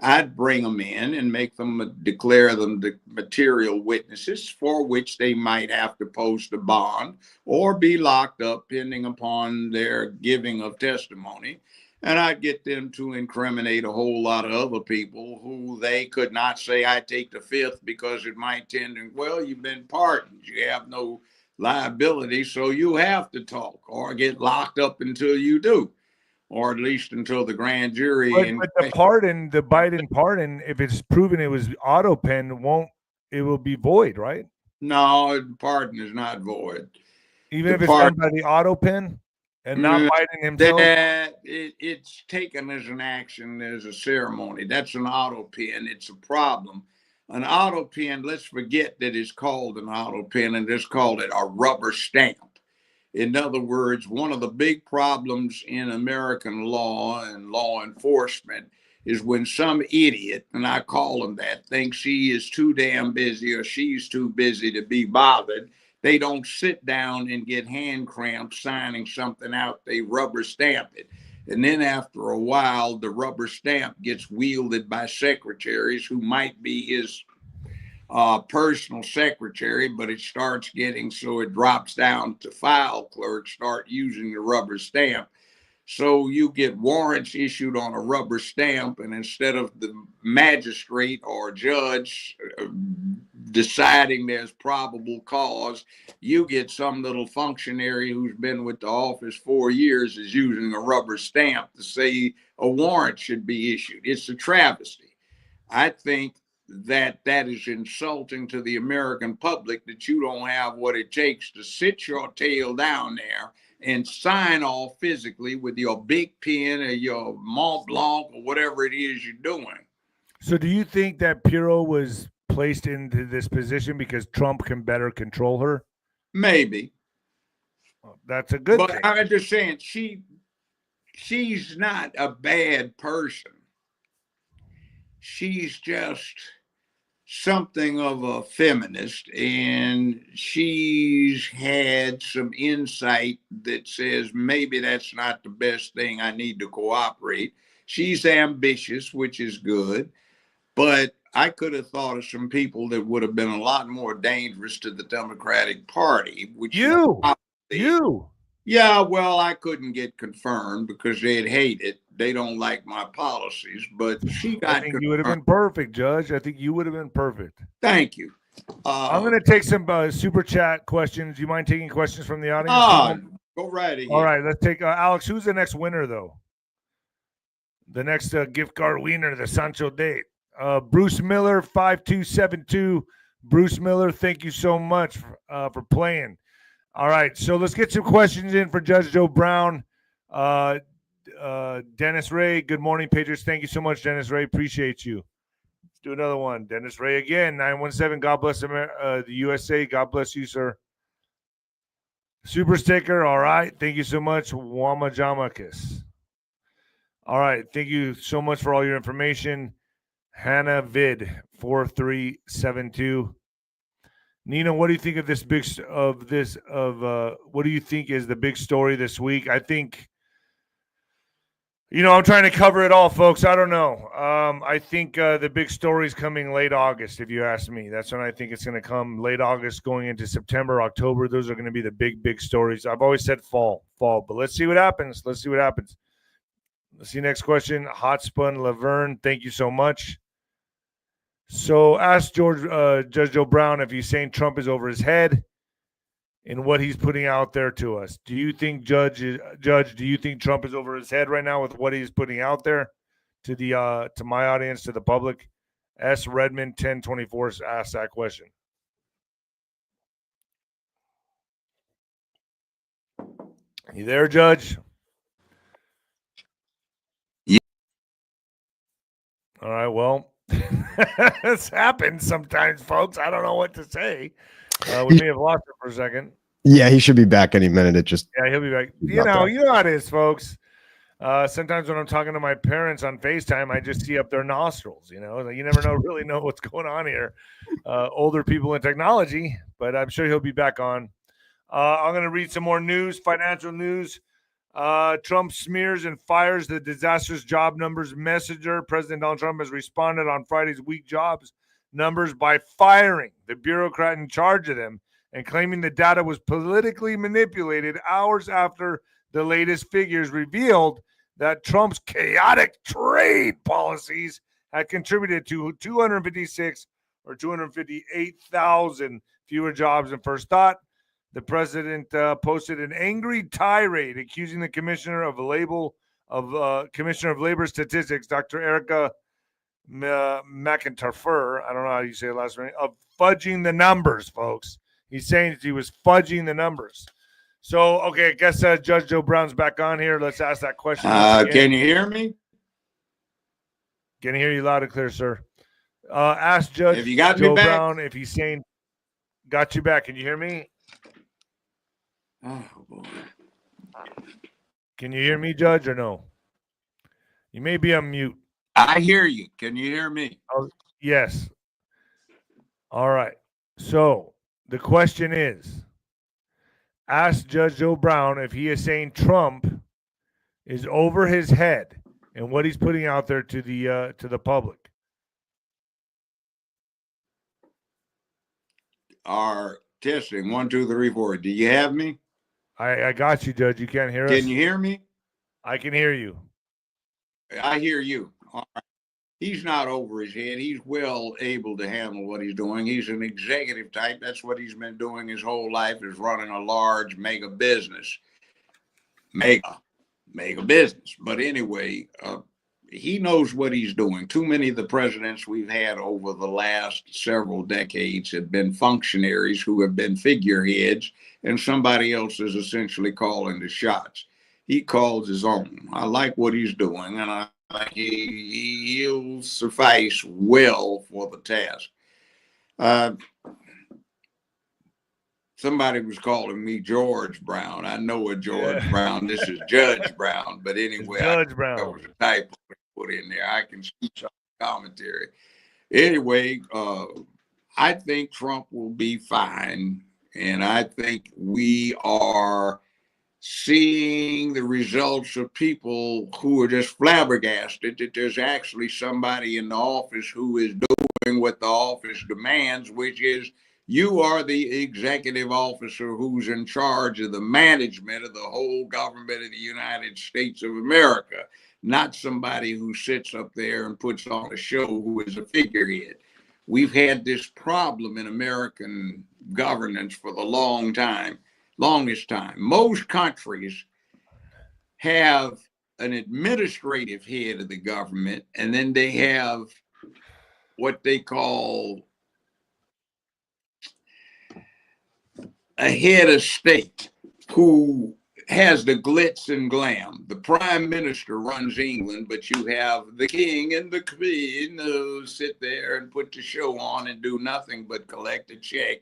I'd bring them in and make them declare them the material witnesses for which they might have to post a bond or be locked up pending upon their giving of testimony. And I'd get them to incriminate a whole lot of other people who they could not say, I take the Fifth, because it might tend to, well, you've been pardoned. You have no liability, so you have to talk or get locked up until you do. Or at least until the grand jury. But the Biden pardon, if it's proven it was auto pen, it will be void, right? No, the pardon is not void. Even if it's done by the auto pen and not Biden himself? It's taken as an action, as a ceremony. That's an auto pen. It's a problem. An auto pen, let's forget that it's called an auto pen and just call it a rubber stamp. In other words, one of the big problems in American law and law enforcement is when some idiot, and I call him that, thinks she is too damn busy or she's too busy to be bothered. They don't sit down and get hand cramps signing something out. They rubber stamp it. And then after a while, the rubber stamp gets wielded by secretaries who might be his personal secretary, but it starts getting so it drops down to file clerks start using the rubber stamp. So you get warrants issued on a rubber stamp, and instead of the magistrate or judge deciding there's probable cause, you get some little functionary who's been with the office 4 years is using a rubber stamp to say a warrant should be issued. It's a travesty. I think that is insulting to the American public that you don't have what it takes to sit your tail down there and sign off physically with your big pen or your Mont Blanc or whatever it is you're doing. So do you think that Pirro was placed into this position because Trump can better control her? Maybe. Well, that's a good thing. But I'm just saying she's not a bad person. She's just something of a feminist, and she's had some insight that says maybe that's not the best thing. I need to cooperate. She's ambitious, which is good, but I could have thought of some people that would have been a lot more dangerous to the Democratic Party. Which you. Yeah, well, I couldn't get confirmed because they'd hate it. They don't like my policies, but she got. I think you would have been perfect, Judge. I think you would have been perfect. Thank you. I'm going to take some super chat questions. Do you mind taking questions from the audience? Go right ahead. All right, let's take Alex. Who's the next winner, though? The next gift card winner, the Sancho date. Bruce Miller, 5272. Bruce Miller, thank you so much for playing. All right, so let's get some questions in for Judge Joe Brown. Dennis Ray, good morning, Patriots. Thank you so much, Dennis Ray. Appreciate you. Let's do another one. Dennis Ray again, 917. God bless the USA. God bless you, sir. Super sticker. All right. Thank you so much, Wamajamakis. All right. Thank you so much for all your information. Hannah Vid, 4372. Nina, what do you think of this what do you think is the big story this week? I think, I'm trying to cover it all, folks. I don't know. I think the big story is coming late August, if you ask me. That's when I think it's going to come, late August, going into September, October. Those are going to be the big stories. I've always said fall, but let's see what happens. Let's see next question. Hot Spun Laverne, thank you so much. So ask Judge Joe Brown if he's saying Trump is over his head in what he's putting out there to us. Do you think, Judge, do you think Trump is over his head right now with what he's putting out there to the to my audience, to the public? S. Redmond 1024 asked that question. You there, Judge? Yeah. All right, well. This happens sometimes, folks. I don't know what to say. We may have lost it for a second. Yeah, he should be back any minute. He'll be back. You know how it is, folks. Sometimes when I'm talking to my parents on FaceTime, I just see up their nostrils. You never really know what's going on here. Older people in technology, but I'm sure he'll be back on. I'm going to read some more news, financial news. Trump smears and fires the disastrous job numbers messenger. President Donald Trump has responded on Friday's weak jobs numbers by firing the bureaucrat in charge of them and claiming the data was politically manipulated hours after the latest figures revealed that Trump's chaotic trade policies had contributed to 256 or 258,000 fewer jobs than first thought. The president posted an angry tirade accusing the Commissioner of Labor Statistics, Dr. Erica McIntyre, I don't know how you say the last name, of fudging the numbers, folks. He's saying he was fudging the numbers. So, okay, I guess Judge Joe Brown's back on here. Let's ask that question. Can you hear me? Can hear you loud and clear, sir. Ask Judge Have you got Joe me back? Brown if he's saying, got you back. Can you hear me? Oh, boy. Can you hear me, Judge, or no? You may be on mute. I hear you. Can you hear me? Oh, yes. All right. So the question is, ask Judge Joe Brown if he is saying Trump is over his head and what he's putting out there to the public. Are testing 1, 2, 3, 4. Do you have me? I got you, Judge. You can't hear us? Can you hear me? I can hear you. I hear you. All right. He's not over his head. He's well able to handle what he's doing. He's an executive type. That's what he's been doing his whole life, is running a large mega business. Mega business. But anyway, he knows what he's doing. Too many of the presidents we've had over the last several decades have been functionaries who have been figureheads, and somebody else is essentially calling the shots. He calls his own. I like what he's doing, and I think he'll suffice well for the task. Somebody was calling me George Brown. I know a George Brown. This is Judge Brown. But anyway, Judge Brown. That was a typo put in there. I can see some commentary. Anyway, I think Trump will be fine. And I think we are seeing the results of people who are just flabbergasted that there's actually somebody in the office who is doing what the office demands, which is you are the executive officer who's in charge of the management of the whole government of the United States of America, not somebody who sits up there and puts on a show who is a figurehead. We've had this problem in American governance for the longest time. Most countries have an administrative head of the government, and then they have what they call a head of state who has the glitz and glam. The prime minister runs England, but you have the king and the queen who sit there and put the show on and do nothing but collect a check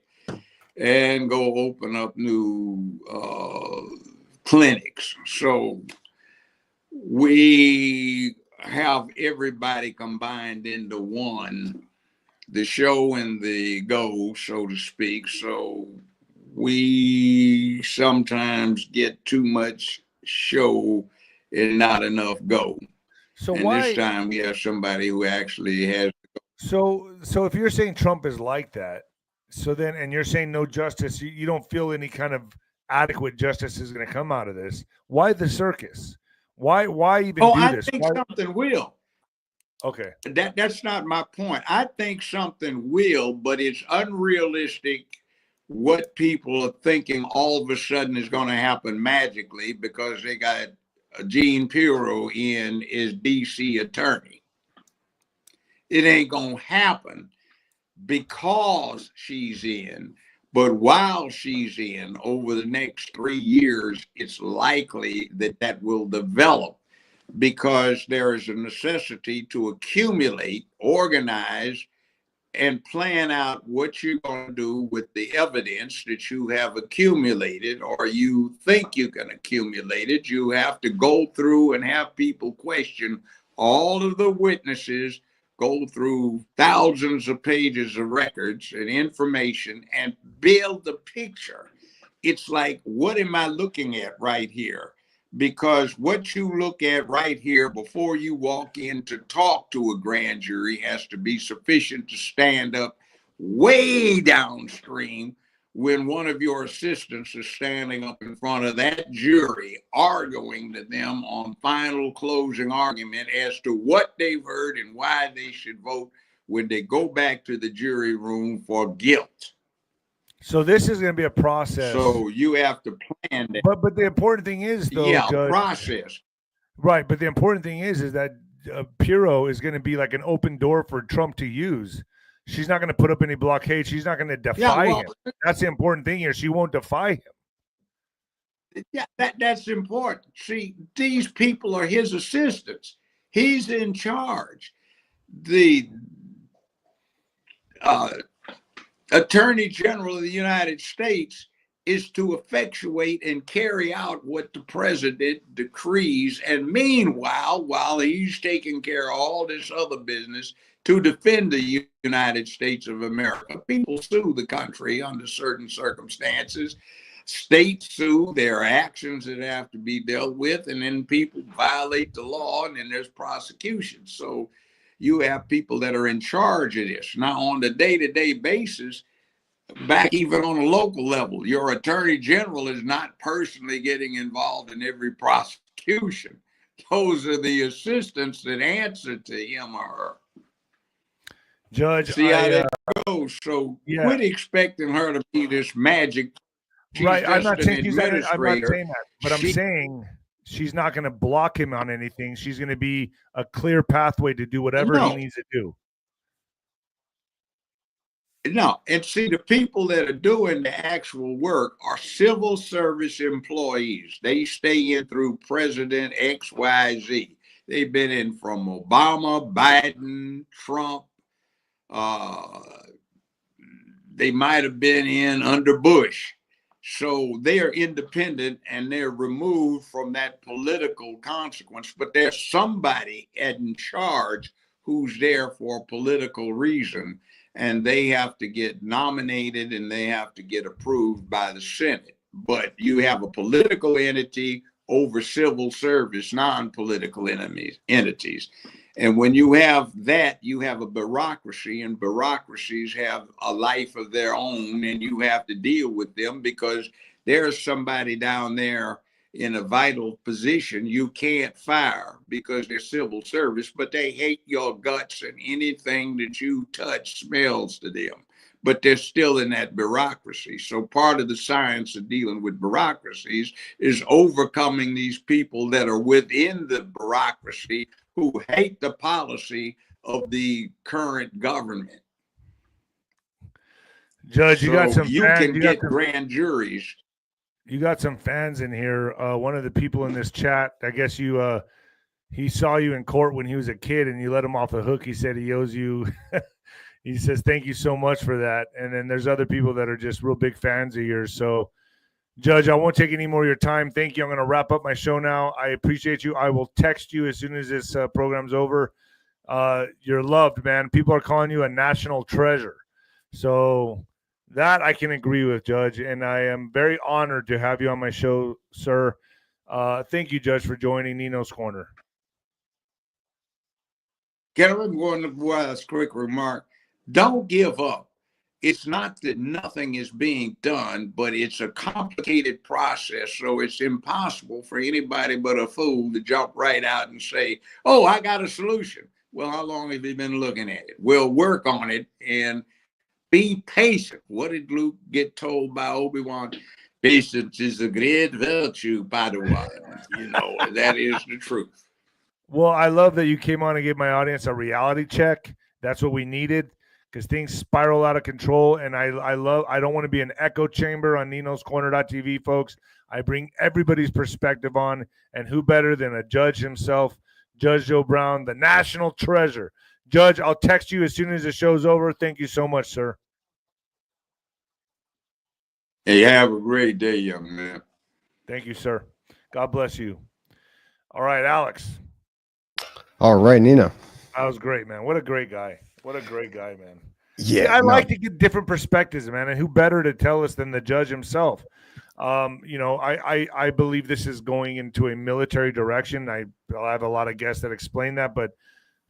and go open up new clinics. So we have everybody combined into one, the show and the go, so to speak. So we sometimes get too much show and not enough go. So and why? This time we have somebody who actually has. So if you're saying Trump is like that, so then, and you're saying no justice, you don't feel any kind of adequate justice is going to come out of this. Why the circus? Why even do I this? think something will. Okay. That's not my point. I think something will, but it's unrealistic what people are thinking all of a sudden is going to happen magically because they got Jean Pirro in as DC attorney. It ain't going to happen because she's in. But while she's in, over the next 3 years, it's likely that will develop because there is a necessity to accumulate, organize, and plan out what you're going to do with the evidence that you have accumulated or you think you can accumulate it. You have to go through and have people question all of the witnesses, go through thousands of pages of records and information and build the picture. It's like, what am I looking at right here? Because what you look at right here before you walk in to talk to a grand jury has to be sufficient to stand up way downstream when one of your assistants is standing up in front of that jury arguing to them on final closing argument as to what they've heard and why they should vote when they go back to the jury room for guilt. So this is going to be a process. So you have to plan that. But the important thing is, though, Judge, process. Right, but the important thing is that Pirro is going to be like an open door for Trump to use. She's not going to put up any blockade. She's not going to defy him. That's the important thing here. She won't defy him. Yeah, that's important. See, these people are his assistants. He's in charge. The Attorney General of the United States is to effectuate and carry out what the president decrees. And meanwhile, while he's taking care of all this other business to defend the United States of America, people sue the country under certain circumstances. States sue, there are actions that have to be dealt with, and then people violate the law, and then there's prosecution. So you have people that are in charge of this. Now, on the day-to-day basis, back even on a local level, your attorney general is not personally getting involved in every prosecution. Those are the assistants that answer to him or her. Judge, see how that goes. So quit expecting her to be this magic. She's right. I'm not saying I'm not saying that, but I'm saying she's not going to block him on anything. She's going to be a clear pathway to do whatever he needs to do. No, and see, the people that are doing the actual work are civil service employees. They stay in through President XYZ. They've been in from Obama, Biden, Trump. They might have been in under Bush. So they are independent and they're removed from that political consequence. But there's somebody in charge who's there for a political reason. And they have to get nominated and they have to get approved by the Senate. But you have a political entity over civil service, non-political entities. And when you have that, you have a bureaucracy, and bureaucracies have a life of their own, and you have to deal with them because there's somebody down there in a vital position you can't fire because they're civil service, but they hate your guts, and anything that you touch smells to them. But they're still in that bureaucracy. So part of the science of dealing with bureaucracies is overcoming these people that are within the bureaucracy who hate the policy of the current government. Judge, you got some you fans, can get grand juries. You got some fans in here. One of the people in this chat, I guess he saw you in court when he was a kid and you let him off the hook. He said he owes you. He says, thank you so much for that. And then there's other people that are just real big fans of yours. So, Judge, I won't take any more of your time. Thank you. I'm going to wrap up my show now. I appreciate you. I will text you as soon as this program's over. You're loved, man. People are calling you a national treasure. So that I can agree with, Judge. And I am very honored to have you on my show, sir. Thank you, Judge, for joining Nino's Corner. Gentlemen, one quick remark. Don't give up. It's not that nothing is being done, but it's a complicated process. So it's impossible for anybody but a fool to jump right out and say, oh, I got a solution. Well, how long have you been looking at it? We'll work on it and be patient. What did Luke get told by Obi-Wan? Patience is a great virtue, Padawan. You know, that is the truth. Well, I love that you came on and gave my audience a reality check. That's what we needed because things spiral out of control. And I don't want to be an echo chamber on ninoscorner.tv, folks. I bring everybody's perspective on, and who better than a judge himself, Judge Joe Brown, the national treasure. Judge, I'll text you as soon as the show's over. Thank you so much, sir. Hey, have a great day, young man. Thank you, sir. God bless you. All right, Alex. All right, Nino. That was great, man. What a great guy. What a great guy, man. Yeah, I like to get different perspectives, man. And who better to tell us than the judge himself? I believe this is going into a military direction. I have a lot of guests that explain that, but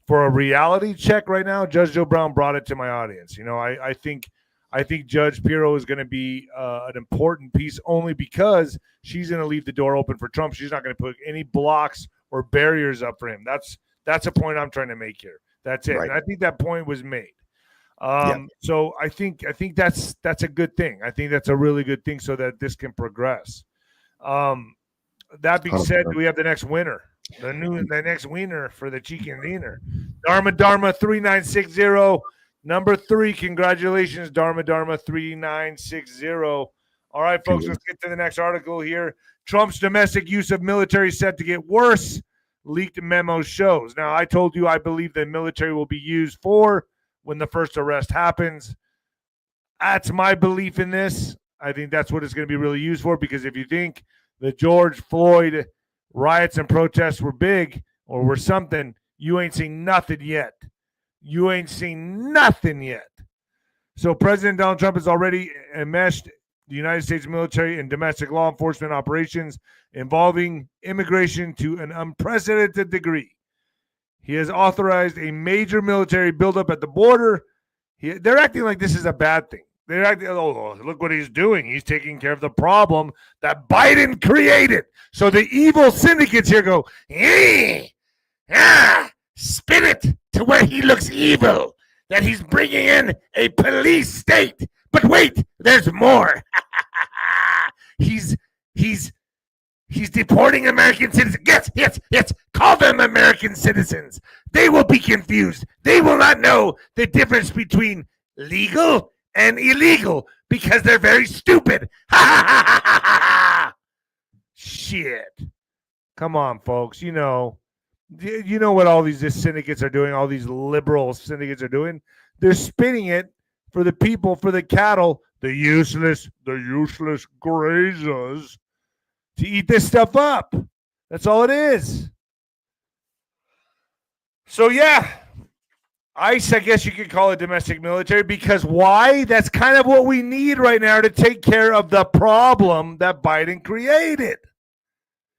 for a reality check right now, Judge Joe Brown brought it to my audience. You know, I think Judge Pirro is going to be an important piece only because she's going to leave the door open for Trump. She's not going to put any blocks or barriers up for him. That's a point I'm trying to make here. That's it. Right. And I think that point was made. So I think that's a good thing. I think that's a really good thing so that this can progress. That being said, we have the next winner. The next winner for the chicken dinner. Dharma 3960. Number 3. Congratulations, Dharma 3960. All right, folks, let's get to the next article here. Trump's domestic use of military set to get worse. Leaked memo shows. Now, I told you I believe the military will be used for when the first arrest happens. That's my belief in this. I think that's what it's going to be really used for, because if you think the George Floyd riots and protests were big or were something, you ain't seen nothing yet. You ain't seen nothing yet. So President Donald Trump has already enmeshed the United States military in domestic law enforcement operations involving immigration to an unprecedented degree. He has authorized a major military buildup at the border. They're acting like this is a bad thing. They're acting, oh, look what he's doing. He's taking care of the problem that Biden created. So the evil syndicates here go, spin it to where he looks evil, that he's bringing in a police state. But wait, there's more. He's deporting American citizens. Yes. Call them American citizens. They will be confused. They will not know the difference between legal and illegal because they're very stupid. Shit. Come on, folks. You know what all these syndicates are doing, all these liberal syndicates are doing? They're spinning it for the people, for the cattle, the useless grazers, to eat this stuff up. That's all it is. So, yeah, ICE, I guess you could call it domestic military, because why? That's kind of what we need right now to take care of the problem that Biden created.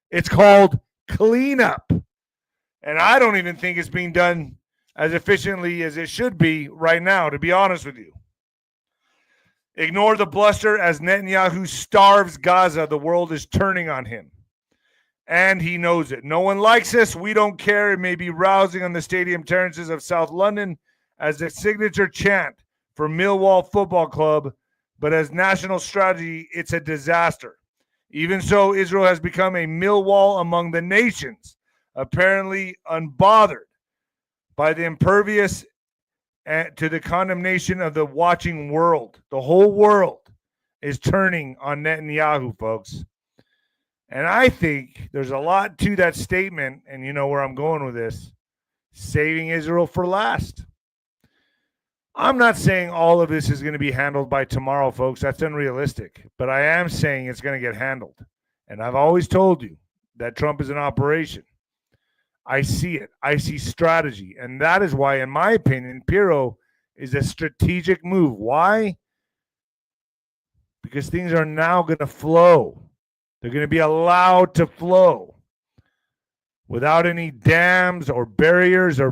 It's called cleanup. And I don't even think it's being done as efficiently as it should be right now, to be honest with you. Ignore the bluster as Netanyahu starves Gaza. The world is turning on him. And he knows it. No one likes us. We don't care. It may be rousing on the stadium terraces of South London as a signature chant for Millwall Football Club, but as national strategy, it's a disaster. Even so, Israel has become a Millwall among the nations, apparently unbothered by the impervious to the condemnation of the watching world. The whole world is turning on Netanyahu, folks. And I think there's a lot to that statement, and you know where I'm going with this. Saving Israel for last. I'm not saying all of this is going to be handled by tomorrow, folks. That's unrealistic. But I am saying it's going to get handled. And I've always told you that Trump is an operation. I see it. I see strategy. And that is why, in my opinion, Pirro is a strategic move. Why? Because things are now going to flow. They're going to be allowed to flow without any dams or barriers or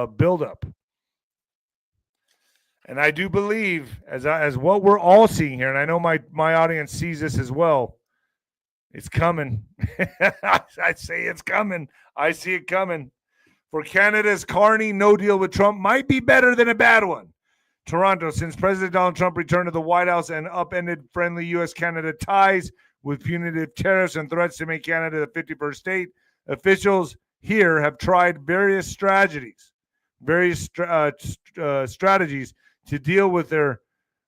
buildup. And I do believe, as what we're all seeing here, and I know my audience sees this as well, it's coming. I say it's coming. I see it coming. For Canada's Carney, no deal with Trump might be better than a bad one. Toronto, since President Donald Trump returned to the White House and upended friendly U.S.-Canada ties with punitive tariffs and threats to make Canada the 51st state, officials here have tried various strategies to deal with their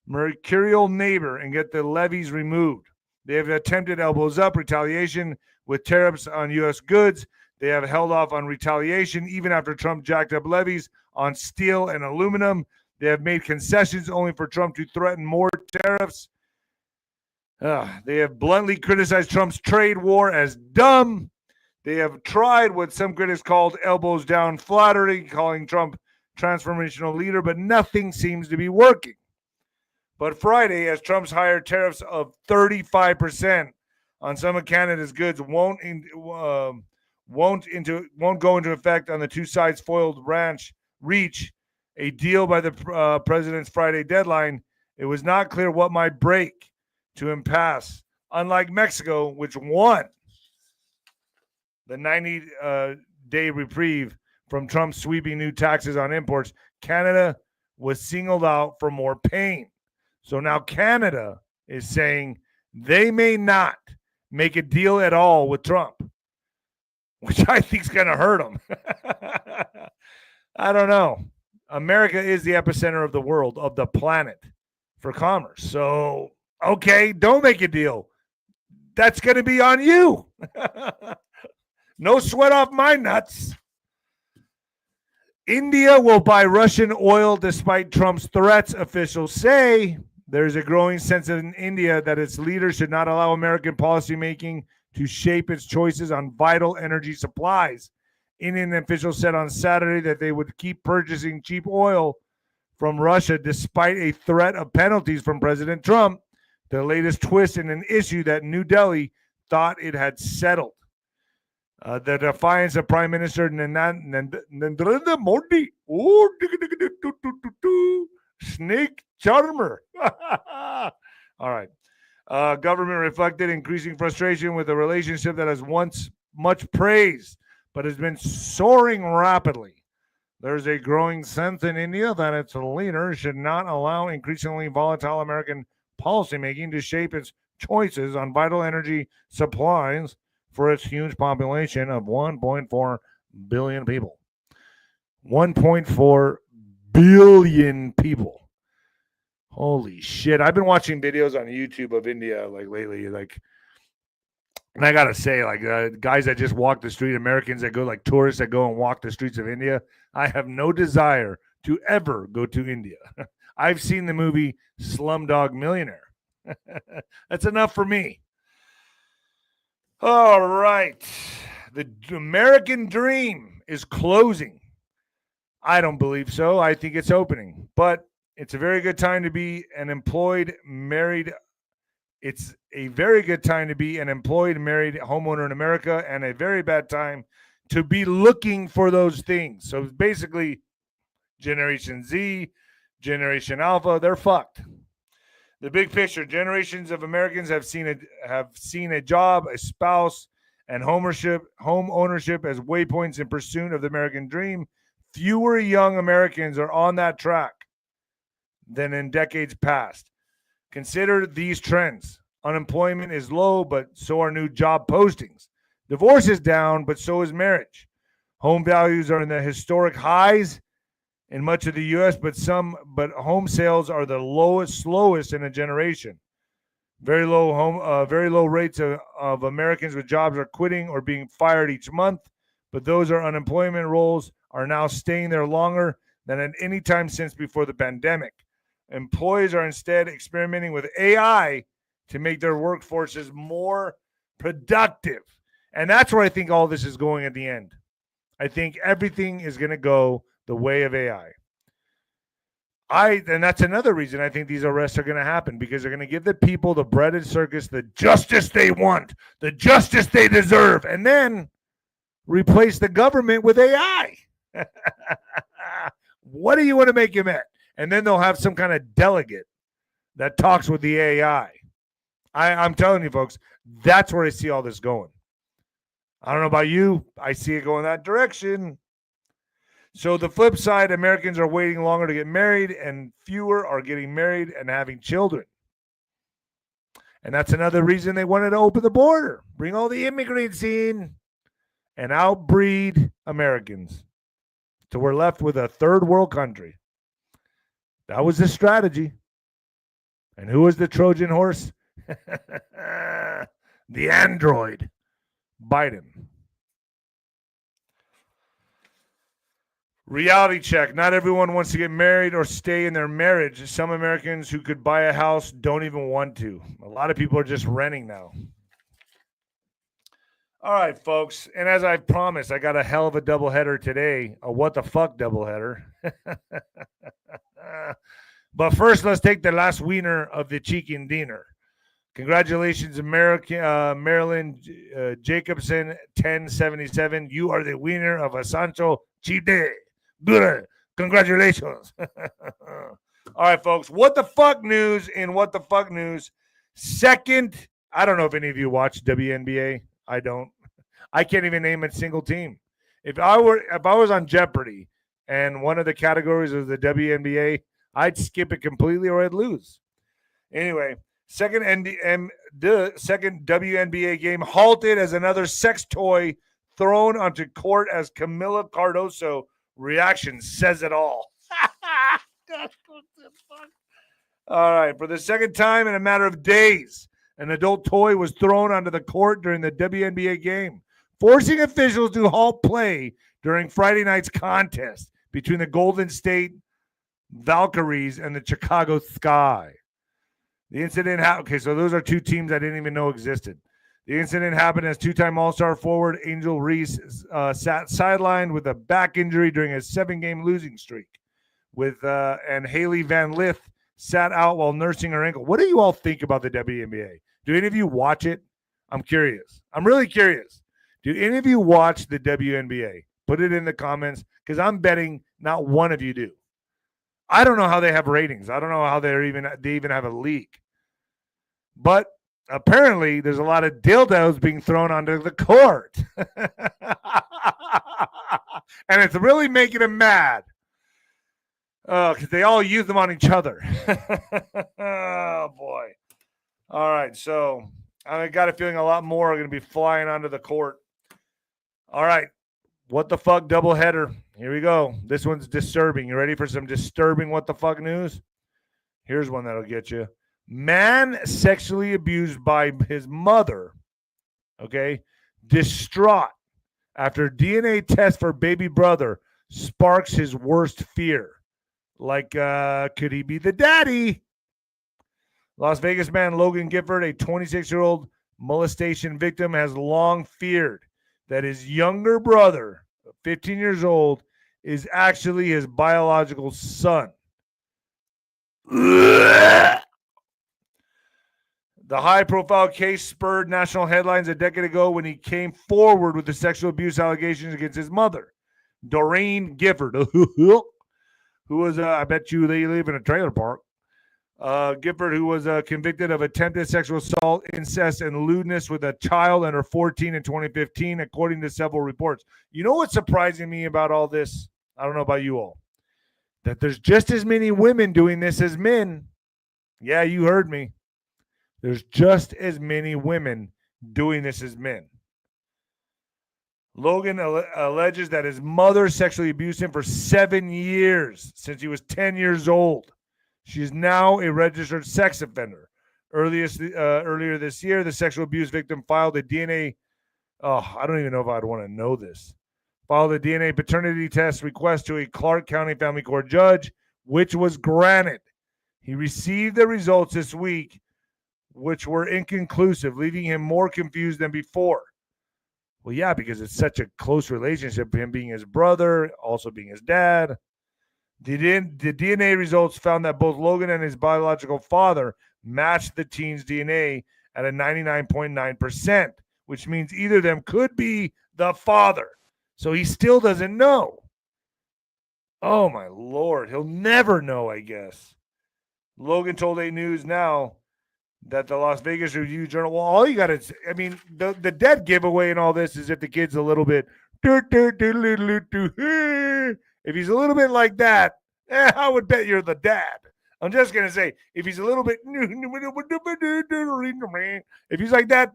mercurial neighbor and get the levies removed. They have attempted elbows up retaliation with tariffs on U.S. goods. They have held off on retaliation even after Trump jacked up levies on steel and aluminum. They have made concessions only for Trump to threaten more tariffs. They have bluntly criticized Trump's trade war as dumb. They have tried what some critics called elbows down flattery, calling Trump transformational leader, but nothing seems to be working. But Friday, as Trump's higher tariffs of 35% on some of Canada's goods won't go into effect on the two sides' foiled reach a deal by the president's Friday deadline, it was not clear what might break to impasse. Unlike Mexico, which won the 90-day reprieve from Trump's sweeping new taxes on imports, Canada was singled out for more pain. So now Canada is saying they may not make a deal at all with Trump, which I think is going to hurt them. I don't know. America is the epicenter of the world, of the planet, for commerce. So, okay, don't make a deal. That's going to be on you. No sweat off my nuts. India will buy Russian oil despite Trump's threats, officials say. There's a growing sense in India that its leaders should not allow American policymaking to shape its choices on vital energy supplies. Indian officials said on Saturday that they would keep purchasing cheap oil from Russia despite a threat of penalties from President Trump, the latest twist in an issue that New Delhi thought it had settled. The defiance of Prime Minister Narendra Modi, snake charmer. All right. Government reflected increasing frustration with a relationship that has once much praised, but has been soaring rapidly. There's a growing sense in India that its leaders should not allow increasingly volatile American policymaking to shape its choices on vital energy supplies for its huge population of 1.4 billion people. 1.4 billion people. Holy shit. I've been watching videos on YouTube of India like lately, and I gotta say, guys that just walk the street, Americans that go, like tourists that go and walk the streets of India, I have no desire to ever go to India. I've seen the movie Slumdog Millionaire. That's enough for me. All right. The American dream is closing. I don't believe so. I think it's opening. But it's a very good time to be an employed, married. It's a very good time to be an employed, married homeowner in America, and a very bad time to be looking for those things. So basically, Generation Z, Generation Alpha, they're fucked. The big picture: generations of Americans have seen a job, a spouse, and home ownership as waypoints in pursuit of the American dream. Fewer young Americans are on that track than in decades past. Consider these trends. Unemployment is low, but so are new job postings. Divorce is down, but so is marriage. Home values are in the historic highs in much of the U.S., but home sales are the slowest in a generation. Very low rates of Americans with jobs are quitting or being fired each month, but those are unemployment roles are now staying there longer than at any time since before the pandemic. Employees are instead experimenting with AI to make their workforces more productive. And that's where I think all this is going at the end. I think everything is going to go the way of AI. And that's another reason I think these arrests are going to happen, because they're going to give the people, the bread and circus, the justice they want, the justice they deserve, and then replace the government with AI. What do you want to make him at? And then they'll have some kind of delegate that talks with the AI. I'm telling you, folks, that's where I see all this going. I don't know about you. I see it going that direction. So the flip side, Americans are waiting longer to get married, and fewer are getting married and having children. And that's another reason they wanted to open the border, bring all the immigrants in, and outbreed Americans. So we're left with a third world country. That was the strategy. And who was the Trojan horse? The android, Biden. Reality check. Not everyone wants to get married or stay in their marriage. Some Americans who could buy a house don't even want to. A lot of people are just renting now. All right, folks. And as I promised, I got a hell of a doubleheader today. A what the fuck doubleheader. But first, let's take the last winner of the chicken dinner. Congratulations, Marilyn Jacobson, 1077. You are the winner of a Sancho cheap day. Good. Congratulations. All right, folks. What the fuck news in What the Fuck News. Second, I don't know if any of you watch WNBA. I don't. I can't even name a single team. If I was on Jeopardy and one of the categories was the WNBA, I'd skip it completely or I'd lose. Anyway, second WNBA game halted as another sex toy thrown onto court as Camila Cardoso reaction says it all. All right, for the second time in a matter of days, an adult toy was thrown onto the court during the WNBA game, forcing officials to halt play during Friday night's contest between the Golden State Valkyries and the Chicago Sky. The incident happened. Okay, so those are two teams I didn't even know existed. The incident happened as two-time All-Star forward Angel Reese sat sidelined with a back injury during a 7-game losing streak. And Haley Van Lith sat out while nursing her ankle. What do you all think about the WNBA? Do any of you watch it? I'm curious. I'm really curious. Do any of you watch the WNBA? Put it in the comments because I'm betting not one of you do. I don't know how they have ratings. I don't know how they even have a league. But apparently, there's a lot of dildos being thrown onto the court. And it's really making them mad. Because they all use them on each other. Oh, boy. All right, so I got a feeling a lot more are going to be flying onto the court. All right, what the fuck doubleheader. Here we go. This one's disturbing. You ready for some disturbing what the fuck news? Here's one that'll get you. Man sexually abused by his mother, okay, distraught after DNA test for baby brother sparks his worst fear. Like, could he be the daddy? Las Vegas man Logan Gifford, a 26-year-old molestation victim, has long feared that his younger brother, 15 years old, is actually his biological son. The high-profile case spurred national headlines a decade ago when he came forward with the sexual abuse allegations against his mother, Doreen Gifford, who was, I bet you they live in a trailer park. Gifford, who was convicted of attempted sexual assault, incest, and lewdness with a child under 14 in 2015, according to several reports. You know what's surprising me about all this? I don't know about you all. That there's just as many women doing this as men. Yeah, you heard me. There's just as many women doing this as men. Logan alleges that his mother sexually abused him for 7 years since he was 10 years old. She is now a registered sex offender. Earlier this year, the sexual abuse victim filed a DNA. Oh, I don't even know if I'd want to know this. Filed a DNA paternity test request to a Clark County Family Court judge, which was granted. He received the results this week, which were inconclusive, leaving him more confused than before. Well, yeah, because it's such a close relationship, him being his brother, also being his dad. The DNA results found that both Logan and his biological father matched the teen's DNA at a 99.9%, which means either of them could be the father. So he still doesn't know. Oh, my Lord. He'll never know, I guess. Logan told A News Now that the Las Vegas Review-Journal, well, all you got to, I mean, the dead giveaway in all this is if the kid's a little bit, if he's a little bit like that, I would bet you're the dad. I'm just going to say, if he's a little bit, if he's like that,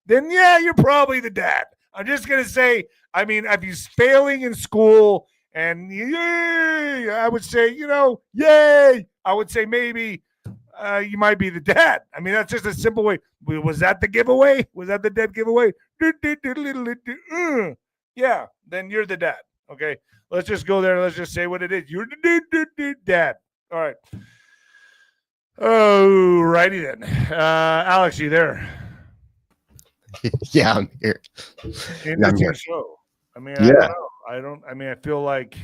then yeah, you're probably the dad. I'm just going to say, I mean, if he's failing in school and yay, I would say, yay, I would say maybe you might be the dad. I mean, that's just a simple way. Was that the giveaway? Was that the dead giveaway? Yeah, then you're the dad. Okay, let's just go there. Let's just say what it is. You're the dad. All right. Oh, righty then. Alex, you there? Yeah, I'm here. Interesting show. I mean, yeah. I mean, I feel like,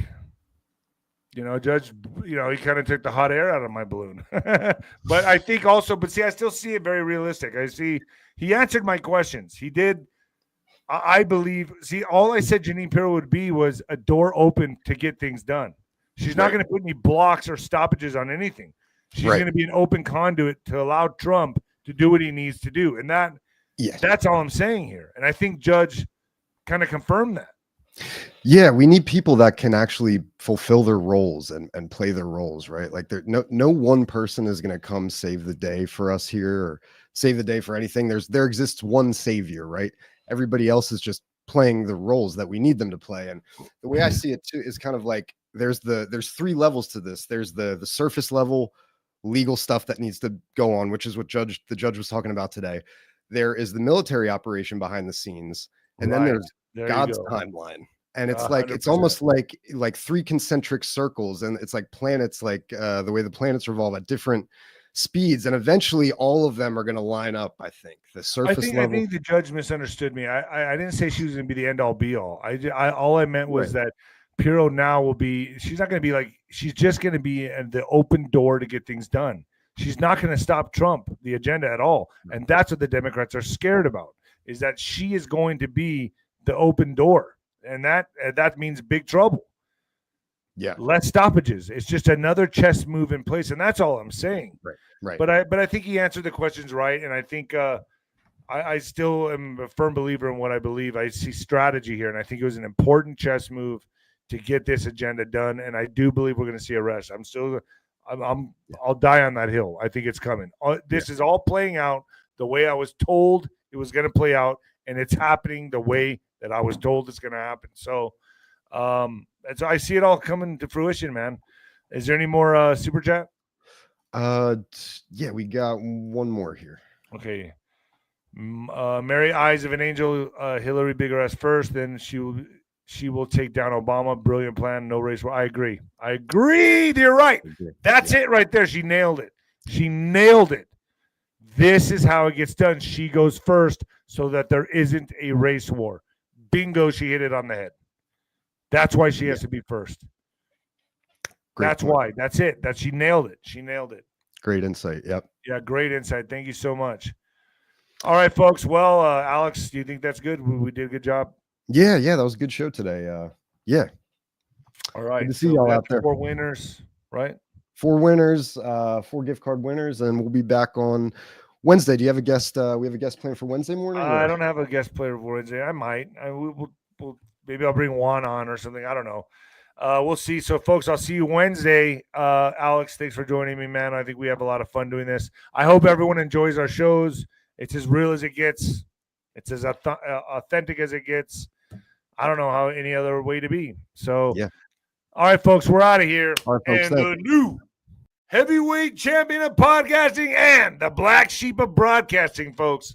Judge, he kind of took the hot air out of my balloon. But I think also, I still see it very realistic. I see he answered my questions. He did. I believe, all I said Janine Pirro would be was a door open to get things done. She's not going to put any blocks or stoppages on anything. She's going to be an open conduit to allow Trump to do what he needs to do. And that's all I'm saying here. And I think Judge kind of confirmed that. Yeah, we need people that can actually fulfill their roles and play their roles, right? Like no one person is going to come save the day for us here or save the day for anything. There exists one savior, right? Everybody else is just playing the roles that we need them to play. And the way I see it too is kind of like there's 3 levels to this. There's the surface level legal stuff that needs to go on, which is what the judge was talking about today. There is the military operation behind the scenes, and then there's God's timeline. And it's like it's 100%. almost like three concentric circles, and it's like planets, like the way the planets revolve at different speeds, and eventually all of them are going to line up. I think the surface I level. think the judge misunderstood me. I didn't say she was going to be the end all be all. All I meant was that Pirro now will be. She's not going to be like. She's just going to be the open door to get things done. She's not going to stop Trump, the agenda at all, and that's what the Democrats are scared about. Is that she is going to be the open door, and that means big trouble. Yeah, less stoppages. It's just another chess move in place, and that's all I'm saying. Right. But I think he answered the questions right, and I think I still am a firm believer in what I believe. I see strategy here, and I think it was an important chess move to get this agenda done. And I do believe we're going to see arrests. I'll die on that hill. I think it's coming. This is all playing out the way I was told it was going to play out, and it's happening the way that I was told it's going to happen. So, I see it all coming to fruition, man. Is there any more super chat? Yeah, we got one more here. Okay. Mary Eyes of an Angel, Hillary bigger ass first, then she will take down Obama. Brilliant plan, no race war. I agree. You're right. That's it right there. She nailed it. This is how it gets done. She goes first so that there isn't a race war. Bingo, she hit it on the head. That's why she has to be first. That's why. That's it. She nailed it. Great insight. Yep. Yeah, great insight. Thank you so much. All right, folks. Well, Alex, do you think that's good? We did a good job. Yeah, that was a good show today. Yeah. All right. Good to see y'all out there. 4 winners, right? 4 winners, 4 gift card winners, and we'll be back on Wednesday. Do you have a guest? We have a guest plan for Wednesday morning? I don't have a guest player for Wednesday. I might. We'll maybe I'll bring Juan on or something. I don't know. We'll see. So, folks, I'll see you Wednesday. Alex, thanks for joining me, man. I think we have a lot of fun doing this. I hope everyone enjoys our shows. It's as real as it gets. It's as authentic as it gets. I don't know how any other way to be. So, yeah. All right, folks, we're out of here. All right, folks, and the new heavyweight champion of podcasting and the black sheep of broadcasting, folks.